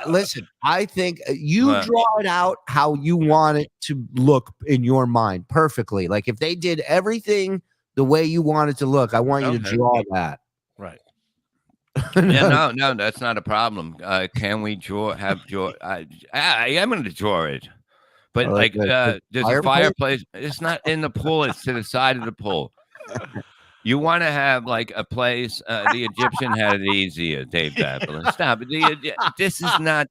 Listen, I think you draw it out how you want it to look in your mind perfectly. Like if they did everything the way you want it to look, I want you to draw that. Right. Yeah, no, that's not a problem. Can we have draw? I am going to draw it, but there's a fireplace. It's not in the pool. It's to the side of the pool. You want to have like a place. The Egyptian had it easier, Dave Babylon. Stop it. This is not.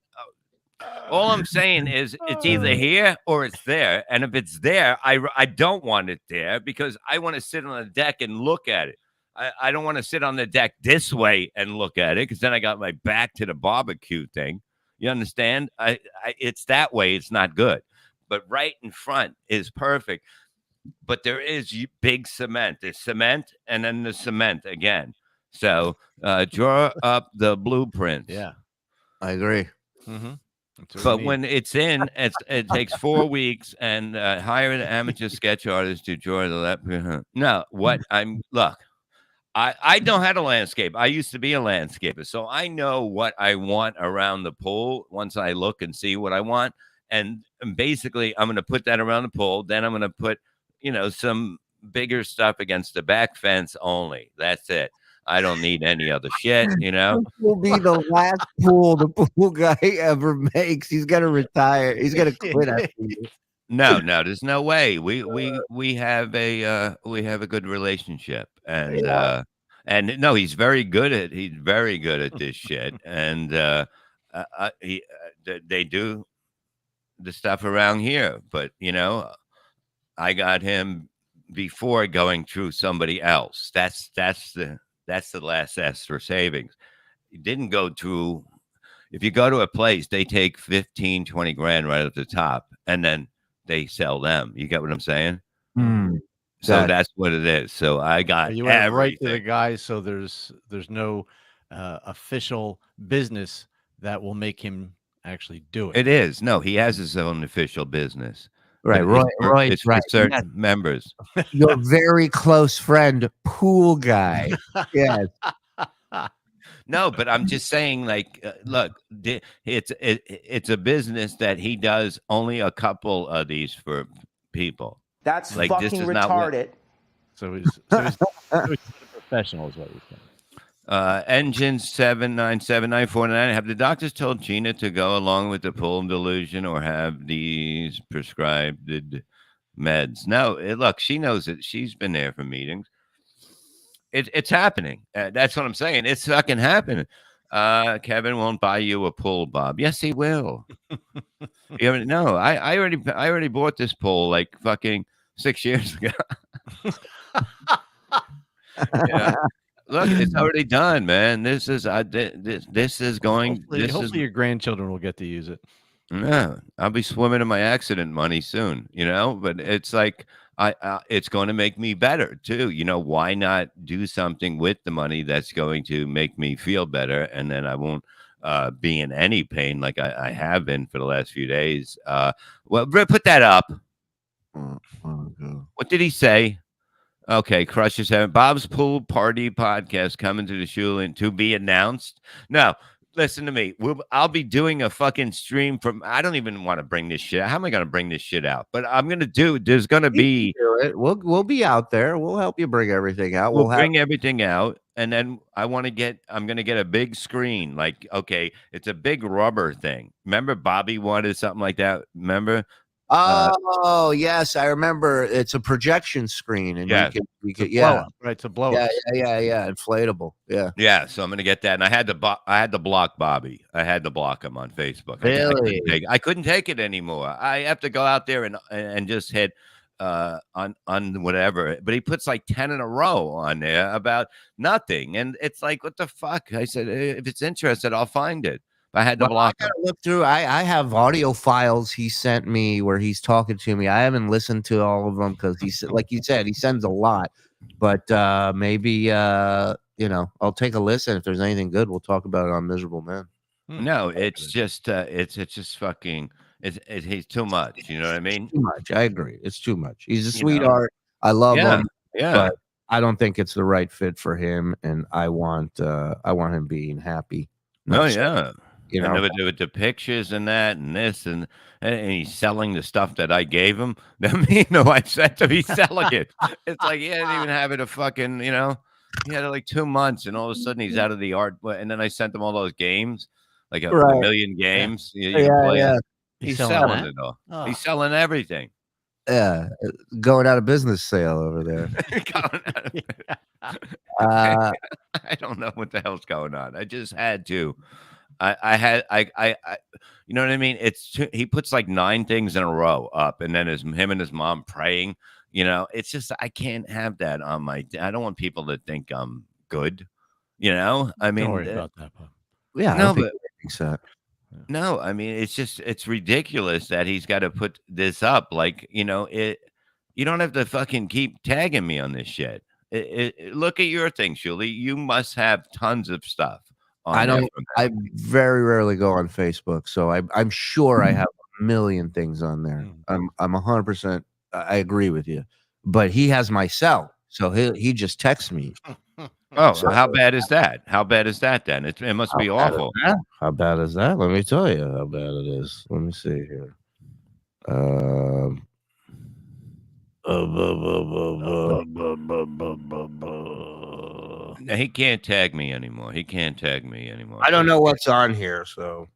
All I'm saying is it's either here or it's there. And if it's there, I don't want it there because I want to sit on the deck and look at it. I don't want to sit on the deck this way and look at it because then I got my back to the barbecue thing. You understand? It's that way. It's not good. But right in front is perfect. But there is big cement. There's cement and then the cement again. So draw up the blueprints. Yeah, I agree. Mm-hmm. But when it's in, it takes 4 weeks and hire an amateur sketch artist to draw the left. No, look, I know how to landscape. I used to be a landscaper, so I know what I want around the pool once I look and see what I want. And basically, I'm going to put that around the pool. Then I'm going to put some bigger stuff against the back fence only. That's it. I don't need any other shit, This will be the last pool the pool guy ever makes. He's gonna retire. He's gonna quit after you. No, there's no way. We have a good relationship, and no, he's very good at this shit, and they do the stuff around here, but I got him before going through somebody else. That's the last S for savings. You didn't go through. If you go to a place, they take 15, 20 grand right at the top, and then they sell them. You get what I'm saying? So that's what it is. So I got you went right to the guy. So there's no official business that will make him actually do it. It is. No, he has his own official business. Right, Roy, it's for certain members. Your very close friend, pool guy. Yes. No, but I'm just saying, like, look, it's a business that he does only a couple of these for people. That's like, fucking this is retarded. So he's a professional, is what you're saying. Engine 7979499. Have the doctors told Gina to go along with the pool delusion or have these prescribed meds? No, look, she knows it. She's been there for meetings. It's happening. That's what I'm saying. It's fucking happening. Kevin won't buy you a pool, Bob. Yes, he will. No, I already bought this pool like fucking 6 years ago. Yeah. Look, it's already done, man. This is going. Hopefully your grandchildren will get to use it. Yeah, I'll be swimming in my accident money soon, but it's like it's going to make me better too. Why not do something with the money that's going to make me feel better, and then I won't be in any pain like I have been for the last few days. Well, put that up. What did he say? Okay, Crushes Heaven. Bob's Pool Party Podcast coming to the Shuli to be announced. No, listen to me. I'll be doing a fucking stream from. I don't even want to bring this shit. How am I going to bring this shit out? But I'm going to do. There's going to be. We'll be out there. We'll help you bring everything out. We'll bring everything out, and then I'm going to get a big screen. Like, okay, it's a big rubber thing. Remember, Bobby wanted something like that. Remember. Oh yes, I remember. It's a projection screen, and you could right? It's a blow up. Yeah, inflatable. Yeah. So I'm gonna get that, and I had to block Bobby. I had to block him on Facebook. Really? I couldn't take it anymore. I have to go out there and just hit on whatever. But he puts like 10 in a row on there about nothing, and it's like, what the fuck? I said, if it's interested, I'll find it. I had to block him. Look through. I have audio files he sent me where he's talking to me. I haven't listened to all of them because he's like you said, he sends a lot. But maybe I'll take a listen. If there's anything good, we'll talk about it on Miserable Men. No, it's just fucking. He's too much. You know what I mean? Too much. I agree. It's too much. He's a sweetheart. I love him. Yeah. But I don't think it's the right fit for him, and I want him being happy. Yeah. With the pictures and that and this and he's selling the stuff that I gave him. I said to be selling it. It's like he didn't even have it a fucking, he had it like 2 months, and all of a sudden he's out of the art. And then I sent him all those games, like a million games. You can play. Yeah. He's selling it all. Oh. He's selling everything. Yeah, going out of business sale over there. I don't know what the hell's going on. I just had to. I you know what I mean? He puts like 9 things in a row up, and then him and his mom praying. It's just I can't have that on my. I don't want people to think I'm good. I mean, don't worry about that, Bob. Yeah, no, but so. No, I mean it's ridiculous that he's got to put this up. Like you don't have to fucking keep tagging me on this shit. Look at your thing, Shuli. You must have tons of stuff. I don't. I very rarely go on Facebook, so I'm sure I have a million things on there. I'm 100%. I agree with you, but he has my cell, so he just texts me. Oh, so how bad is that? How bad is that then? It must be awful. How bad is that? Let me tell you how bad it is. Let me see here. He can't tag me anymore. I don't know what's on here, so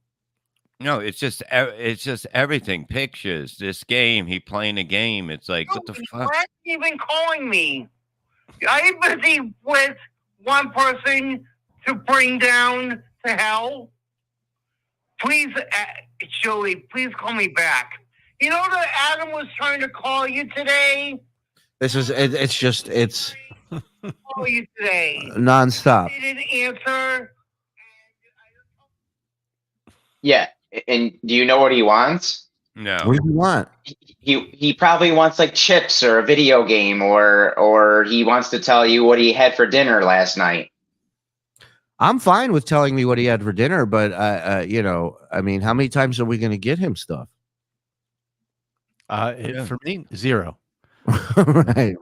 no, it's just everything. Pictures, this game, he playing a game. It's like what the fuck? Why even calling me? Are you busy with one person to bring down to hell? Please, Shuli, please call me back. You know that Adam was trying to call you today? It's call you today. Nonstop. He didn't answer. Yeah, and do you know what he wants? No. What do you want? He probably wants like chips or a video game, or he wants to tell you what he had for dinner last night. I'm fine with telling me what he had for dinner, but I mean, how many times are we going to get him stuff? For me, 0. Right,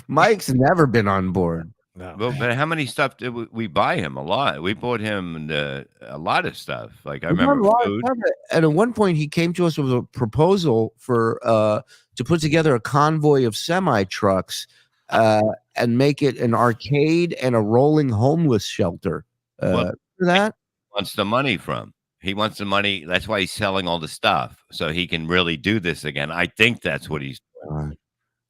Mike's never been on board. No. Well, but how many stuff did we buy him? A lot. We bought him a lot of stuff. Like I remember food. And at one point, he came to us with a proposal for to put together a convoy of semi trucks and make it an arcade and a rolling homeless shelter. For that, wants the money from. He wants the money. That's why he's selling all the stuff so he can really do this again. I think that's what he's doing.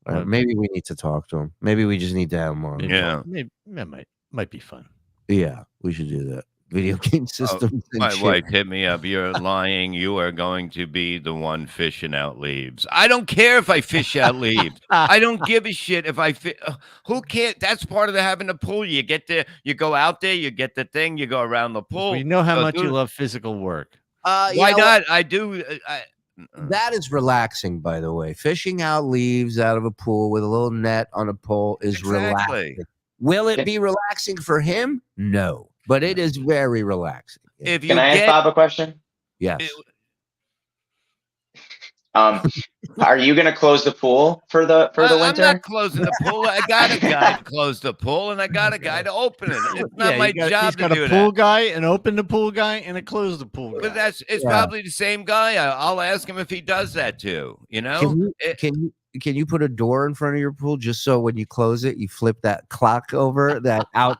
Maybe we need to talk to him. Maybe we just need to have him on. Yeah, maybe that might be fun. Yeah, we should do that. video game systems. And My shit. wife hit me up. You're lying. You are going to be the one fishing out leaves. I don't care if I fish out leaves. I don't give a shit if I who cares? That's part of having a pool. You get there, you go out there, you get the thing, you go around the pool. We know how So much you love physical work. Why not? I do. That is relaxing, by the way. Fishing out leaves out of a pool with a little net on a pole is relaxing. Will it be relaxing for him? No, but it is very relaxing. If you Can I ask Bob a question? Yes. Are you going to close the pool for the winter? I'm not closing the pool. I got a guy to close the pool, and I got a guy to open it. It's not my job He's to got do a pool that. guy, an open the pool guy, and a close the pool guy. But it's probably the same guy. I'll ask him if he does that too. You know? Can you put a door in front of your pool just so when you close it, you flip that clock over that out?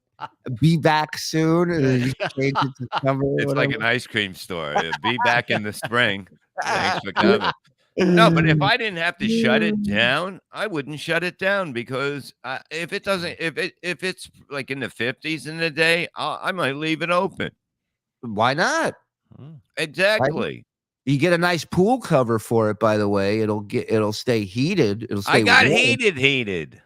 Be back soon, and then you change it to summer. It's like an ice cream store. Be back in the spring. Thanks for coming. No, but if I didn't have to shut it down, I wouldn't shut it down because if it's like in the 50s in the day, I might leave it open. Why not? Exactly. You get a nice pool cover for it, by the way. It'll stay heated. It'll stay I got warm. heated.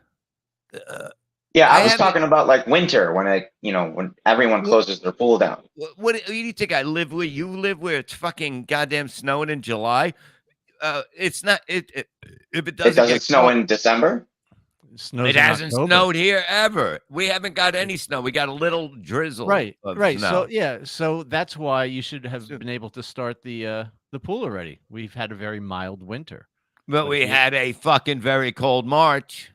Yeah, I was talking about like winter when everyone closes their pool down. What do you think I live where you live, where it's fucking goddamn snowing in July? It's not. If it doesn't snow in December. It hasn't snowed here ever. We haven't got any snow. We got a little drizzle. Right. Snow. So that's why you should have been able to start the pool already. We've had a very mild winter. But we had a fucking very cold March.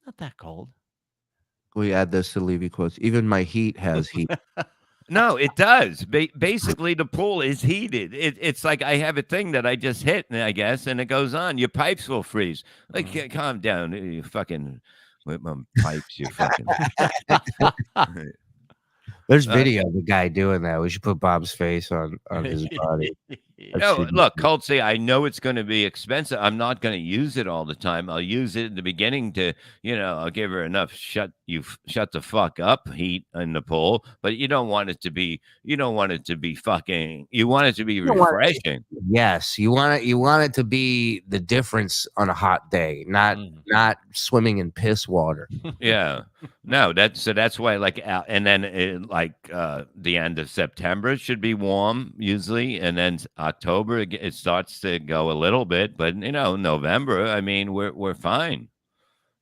Not that cold. We add this to Levy quotes. Even my heat has heat. No, it does. Basically, the pool is heated. It's like I have a thing that I just hit, I guess, and it goes on. Your pipes will freeze. Like, calm down. You fucking with my pipes. You fucking. There's video of the guy doing that. We should put Bob's face on his body. No, look, Coltsy, I know it's going to be expensive. I'm not going to use it all the time. I'll use it in the beginning to, I'll give her enough shut the fuck up heat in the pool. But you don't want it to be fucking. You want it to be refreshing. Yes, you want it to be the difference on a hot day, not swimming in piss water. Yeah, no, that's why and then the end of September it should be warm usually, and then October it starts to go a little bit, but November, I mean, we're fine.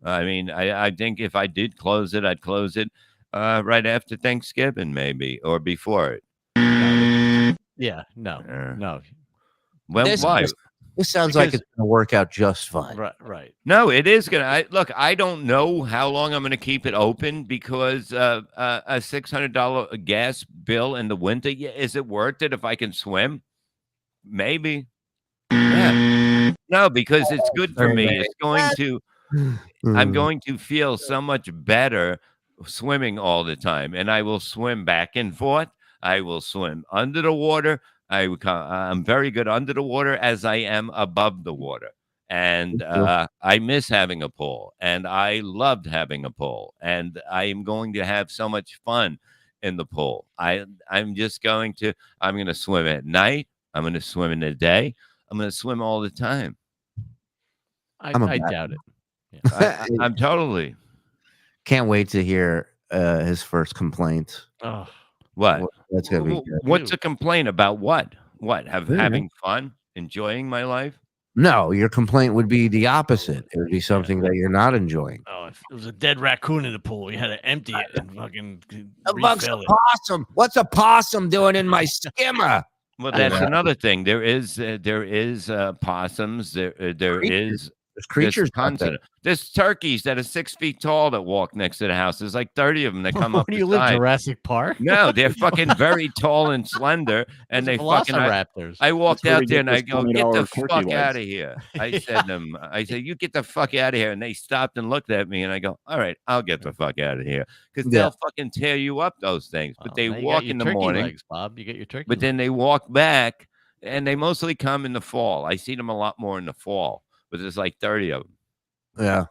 I mean, I think if I did close it, I'd close it right after Thanksgiving, maybe, or before it. Yeah, no. Well, why? This sounds like it's going to work out just fine. Right. No, it is going to. Look, I don't know how long I'm going to keep it open because a $600 gas bill in the winter, is it worth it if I can swim? Maybe. Yeah. No, because it's good for me. It's going to. I'm going to feel so much better swimming all the time, and I will swim back and forth. I will swim under the water. I'm very good under the water as I am above the water. And I miss having a pool, and I loved having a pool, and I am going to have so much fun in the pool. I'm going to swim at night. I'm going to swim in the day. I'm going to swim all the time. I doubt it. Yeah. I'm totally. Can't wait to hear his first complaint. Oh. What? That's gonna be good. What's a complaint about? What? Having fun, enjoying my life? No, your complaint would be the opposite. It would be something that you're not enjoying. Oh, if it was a dead raccoon in the pool, you had to empty it and fucking Amongst refill a it. possum. What's a possum doing in my skimmer? Well, that's another thing. There is possums. There's creatures. There's turkeys that are 6 feet tall that walk next to the house. There's like 30 of them that come up. Where do you live, Jurassic Park? No, they're fucking very tall and slender, and they fucking. Velociraptors. I walked out there and I those go, "Get the $20 fuck turkey out legs." of here!" I said, "You get the fuck out of here!" And they stopped and looked at me, and I go, "All right, I'll get the fuck out of here," because they'll fucking tear you up. Those things, but they now you walk got your in the turkey morning. legs, Bob. You get your turkey. But then they walk back, and they mostly come in the fall. I see them a lot more in the fall, but there's like 30 of them. Yeah.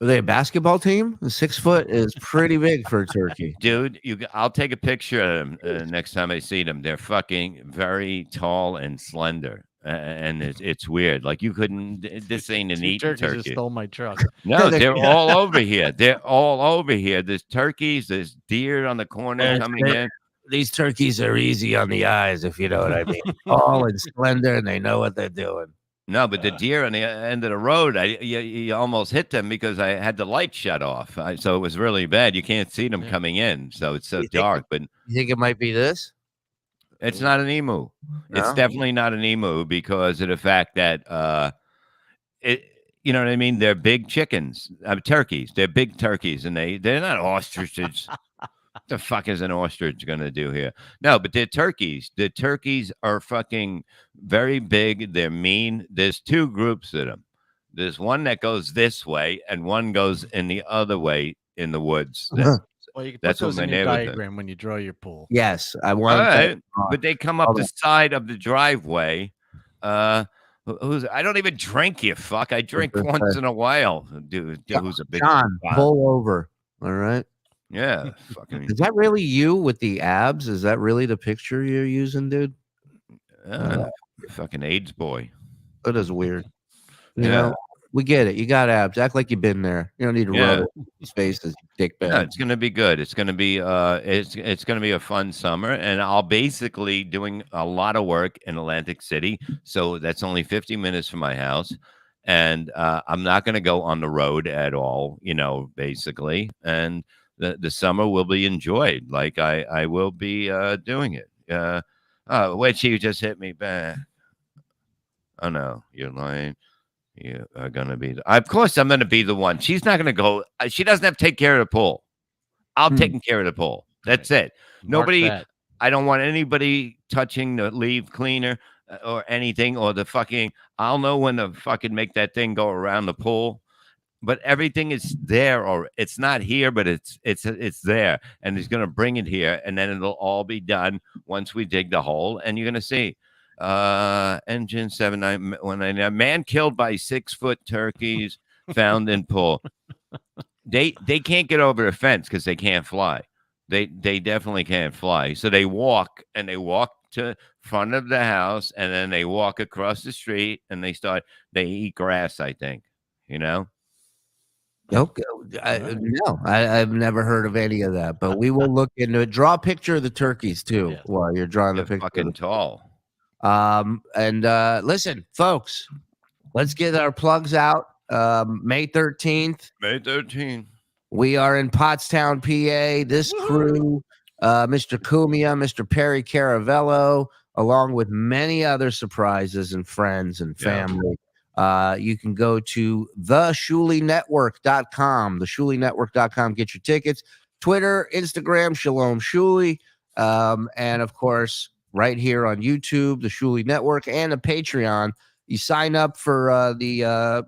Are they a basketball team? 6 foot is pretty big for a turkey. Dude, I'll take a picture of them next time I see them. They're fucking very tall and slender. And it's weird. Like you couldn't. This ain't an eating Turkeys turkey. just stole my truck. No, they're all over here. They're all over here. There's turkeys. There's deer on the corner coming in. These turkeys are easy on the eyes, if you know what I mean. Tall and slender, and they know what they're doing. No, but the deer on the end of the road, you almost hit them because I had the light shut off. So it was really bad. You can't see them coming in. So it's so dark. But you think it might be this? It's not an emu. No? It's definitely not an emu because of the fact that you know what I mean? They're big chickens, turkeys. They're big turkeys, and they're not ostriches. What the fuck is an ostrich gonna do here? No, but they're turkeys. The turkeys are fucking very big. They're mean. There's two groups of them. There's one that goes this way, and one goes in the other way in the woods. Well, you can That's put those what my in your neighbor did. diagram when you draw your pool. Yes, I want. Right, but they come up the side of the driveway. I don't even drink, you fuck. I drink once in a while. Dude, who's a big John, pull over. All right. Yeah. Fucking. Is that really you with the abs? Is that really the picture you're using, dude? Fucking AIDS boy. That is weird. You know, we get it. You got abs. Act like you've been there. You don't need to rub it in his faces, dick bag. No, it's gonna be good. It's gonna be it's gonna be a fun summer, and I'll basically doing a lot of work in Atlantic City. So that's only 50 minutes from my house. And I'm not gonna go on the road at all, you know, basically. And the summer will be enjoyed like I will be doing it. Wait, she just hit me back. Oh no, you're lying. You are gonna be of course I'm gonna be the one. She's not gonna go. She doesn't have to take care of the pool. I'm taking care of the pool. That's it. Nobody. I don't want anybody touching the leaf cleaner or anything or the fucking. I'll know when to fucking make that thing go around the pool. But everything is there, or it's not here, but it's there, and he's gonna bring it here, and then it'll all be done once we dig the hole, and you're gonna see. Engine 79199 man killed by 6-foot turkeys found in pool. They can't get over a fence because they can't fly. They definitely can't fly. So they walk to front of the house, and then they walk across the street, and they eat grass. I think, you know. Okay. No, I've never heard of any of that, but we will look into it. Draw a picture of the turkeys too while you're drawing the picture. Fucking tall. And listen, folks, let's get our plugs out. May 13th. May 13th. We are in Pottstown, PA. This crew, Mr. Cumia, Mr. Perry Caravello, along with many other surprises and friends and family. You can go to theshulynetwork.com, theshulynetwork.com, get your tickets. Twitter, Instagram, Shalom Shuli. And of course, right here on YouTube, the Shuli Network, and the Patreon. You sign up for the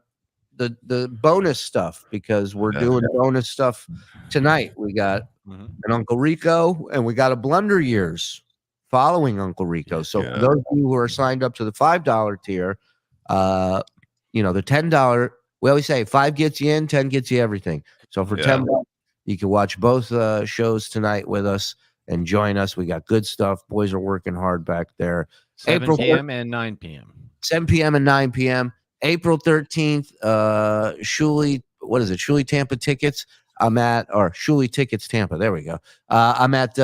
bonus stuff because we're doing bonus stuff tonight. We got an Uncle Rico, and we got a Blunder Years following Uncle Rico. So for those of you who are signed up to the $5 tier, you know, the $10, we always say 5 gets you in, 10 gets you everything. So for $10, you can watch both shows tonight with us and join us. We got good stuff. Boys are working hard back there. 7 p.m. and 9 p.m. 7 p.m. and 9 p.m. April 13th, Shuli, what is it? Shuli Tampa tickets. Shuli Tickets Tampa. There we go. I'm at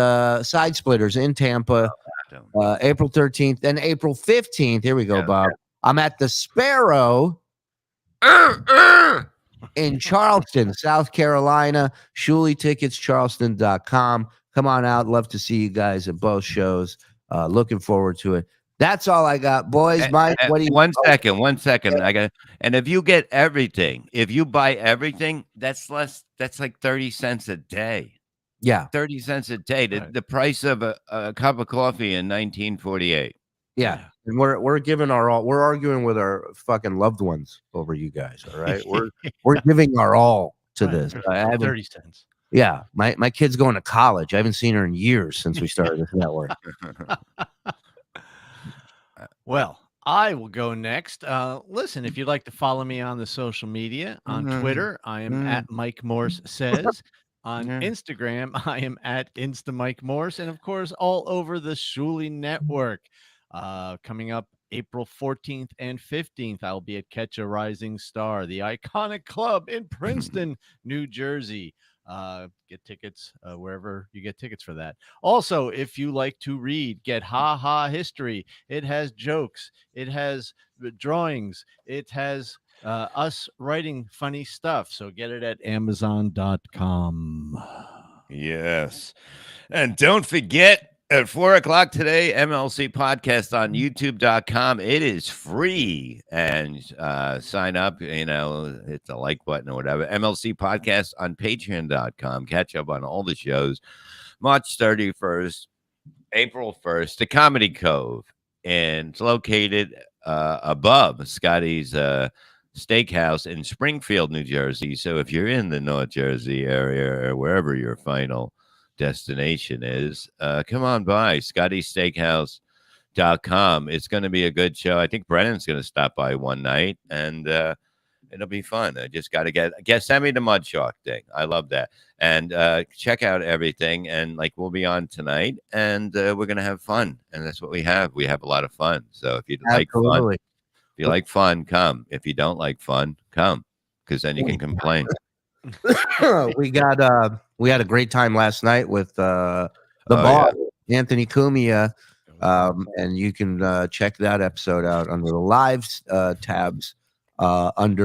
Side Splitters in Tampa, April 13th. Then April 15th, here we go, Bob. I'm at the Sparrow in Charleston, South Carolina. Shuli Tickets, Charleston.com. Come on out. Love to see you guys at both shows. Looking forward to it. That's all I got, boys. Mike, what do you? One second. And if you get everything, if you buy everything, that's less. That's like 30 cents a day. Yeah, 30 cents a day. The price of a cup of coffee in 1948. Yeah, and we're giving our all. We're arguing with our fucking loved ones over you guys. All right, we're giving our all to this. 30 cents. Yeah, my kid's going to college. I haven't seen her in years since we started this network. Well, I will go next. Listen, if you'd like to follow me on the social media, on Twitter, I am at Mike Morse Says. On Instagram, I am at Insta Mike Morse. And of course, all over the Shuli Network. Coming up April 14th and 15th, I'll be at Catch a Rising Star, the iconic club in Princeton, New Jersey. Get tickets wherever you get tickets for that. Also, if you like to read, get Ha Ha History. It has jokes, it has drawings, it has us writing funny stuff. So get it at Amazon.com. Yes. And don't forget, at 4:00 today, MLC podcast on YouTube.com. It is free, and sign up, hit the like button or whatever. MLC podcast on Patreon.com. Catch up on all the shows. March 31st, April 1st, the Comedy Cove, and it's located above Scotty's Steakhouse in Springfield, New Jersey. So if you're in the North Jersey area or wherever your final destination is, come on by ScottySteakhouse.com. It's going to be a good show. I think Brennan's going to stop by one night, and it'll be fun. I just got to send me the Mud Shark thing. I love that. And check out everything, and we'll be on tonight, and we're going to have fun, and that's what we have. We have a lot of fun. So if you like fun, come. If you don't like fun, come, because then you can complain. We had a great time last night with the boss, Anthony Cumia, and you can check that episode out under the lives tabs on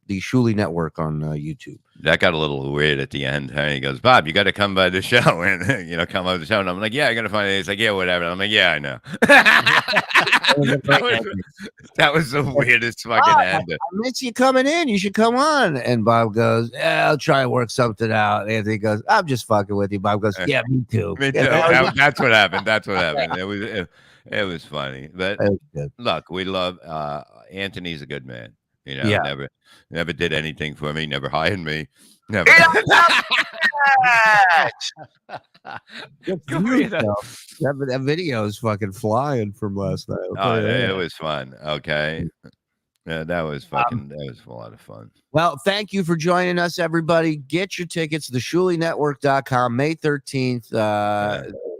the Shuli Network on YouTube. That got a little weird at the end. He goes, Bob, you got to come by the show and come by the show. And I'm like, yeah, I got to find it. He's like, yeah, whatever. And I'm like, yeah, I know. that was the weirdest fucking end. I miss you coming in. You should come on. And Bob goes, yeah, I'll try and work something out. Anthony goes, I'm just fucking with you. Bob goes, yeah, me too. Me too. That's what happened. That's what happened. It was funny. But look, we love Anthony's a good man. Never did anything for me. Never hired me. Never. That video is fucking flying from last night. It was fun. Okay. Yeah, that was a lot of fun. Well, thank you for joining us, everybody. Get your tickets, theshulinetwork.com, May 13th.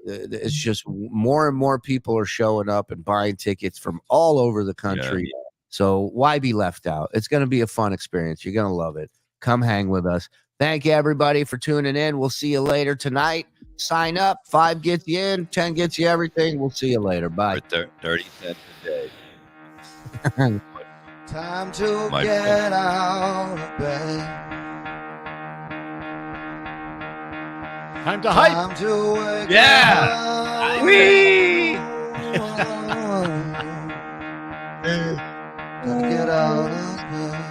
It's just more and more people are showing up and buying tickets from all over the country. Yeah. So why be left out? It's going to be a fun experience. You're going to love it. Come hang with us. Thank you, everybody, for tuning in. We'll see you later tonight. Sign up. 5 gets you in. 10 gets you everything. We'll see you later. Bye. For 30 cents a day. Time to get out of bed. Time to hype. Time to wake up. Wee! Get out of bed.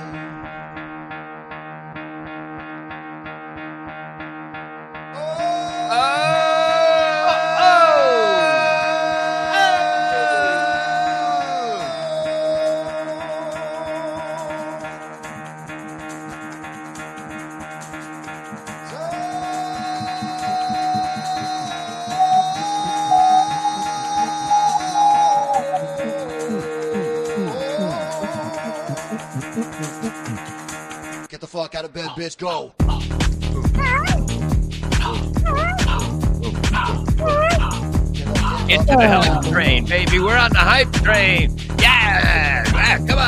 Get the fuck out of bed, bitch. Go. Into the hype train, baby. We're on the hype train. Yeah. Come on.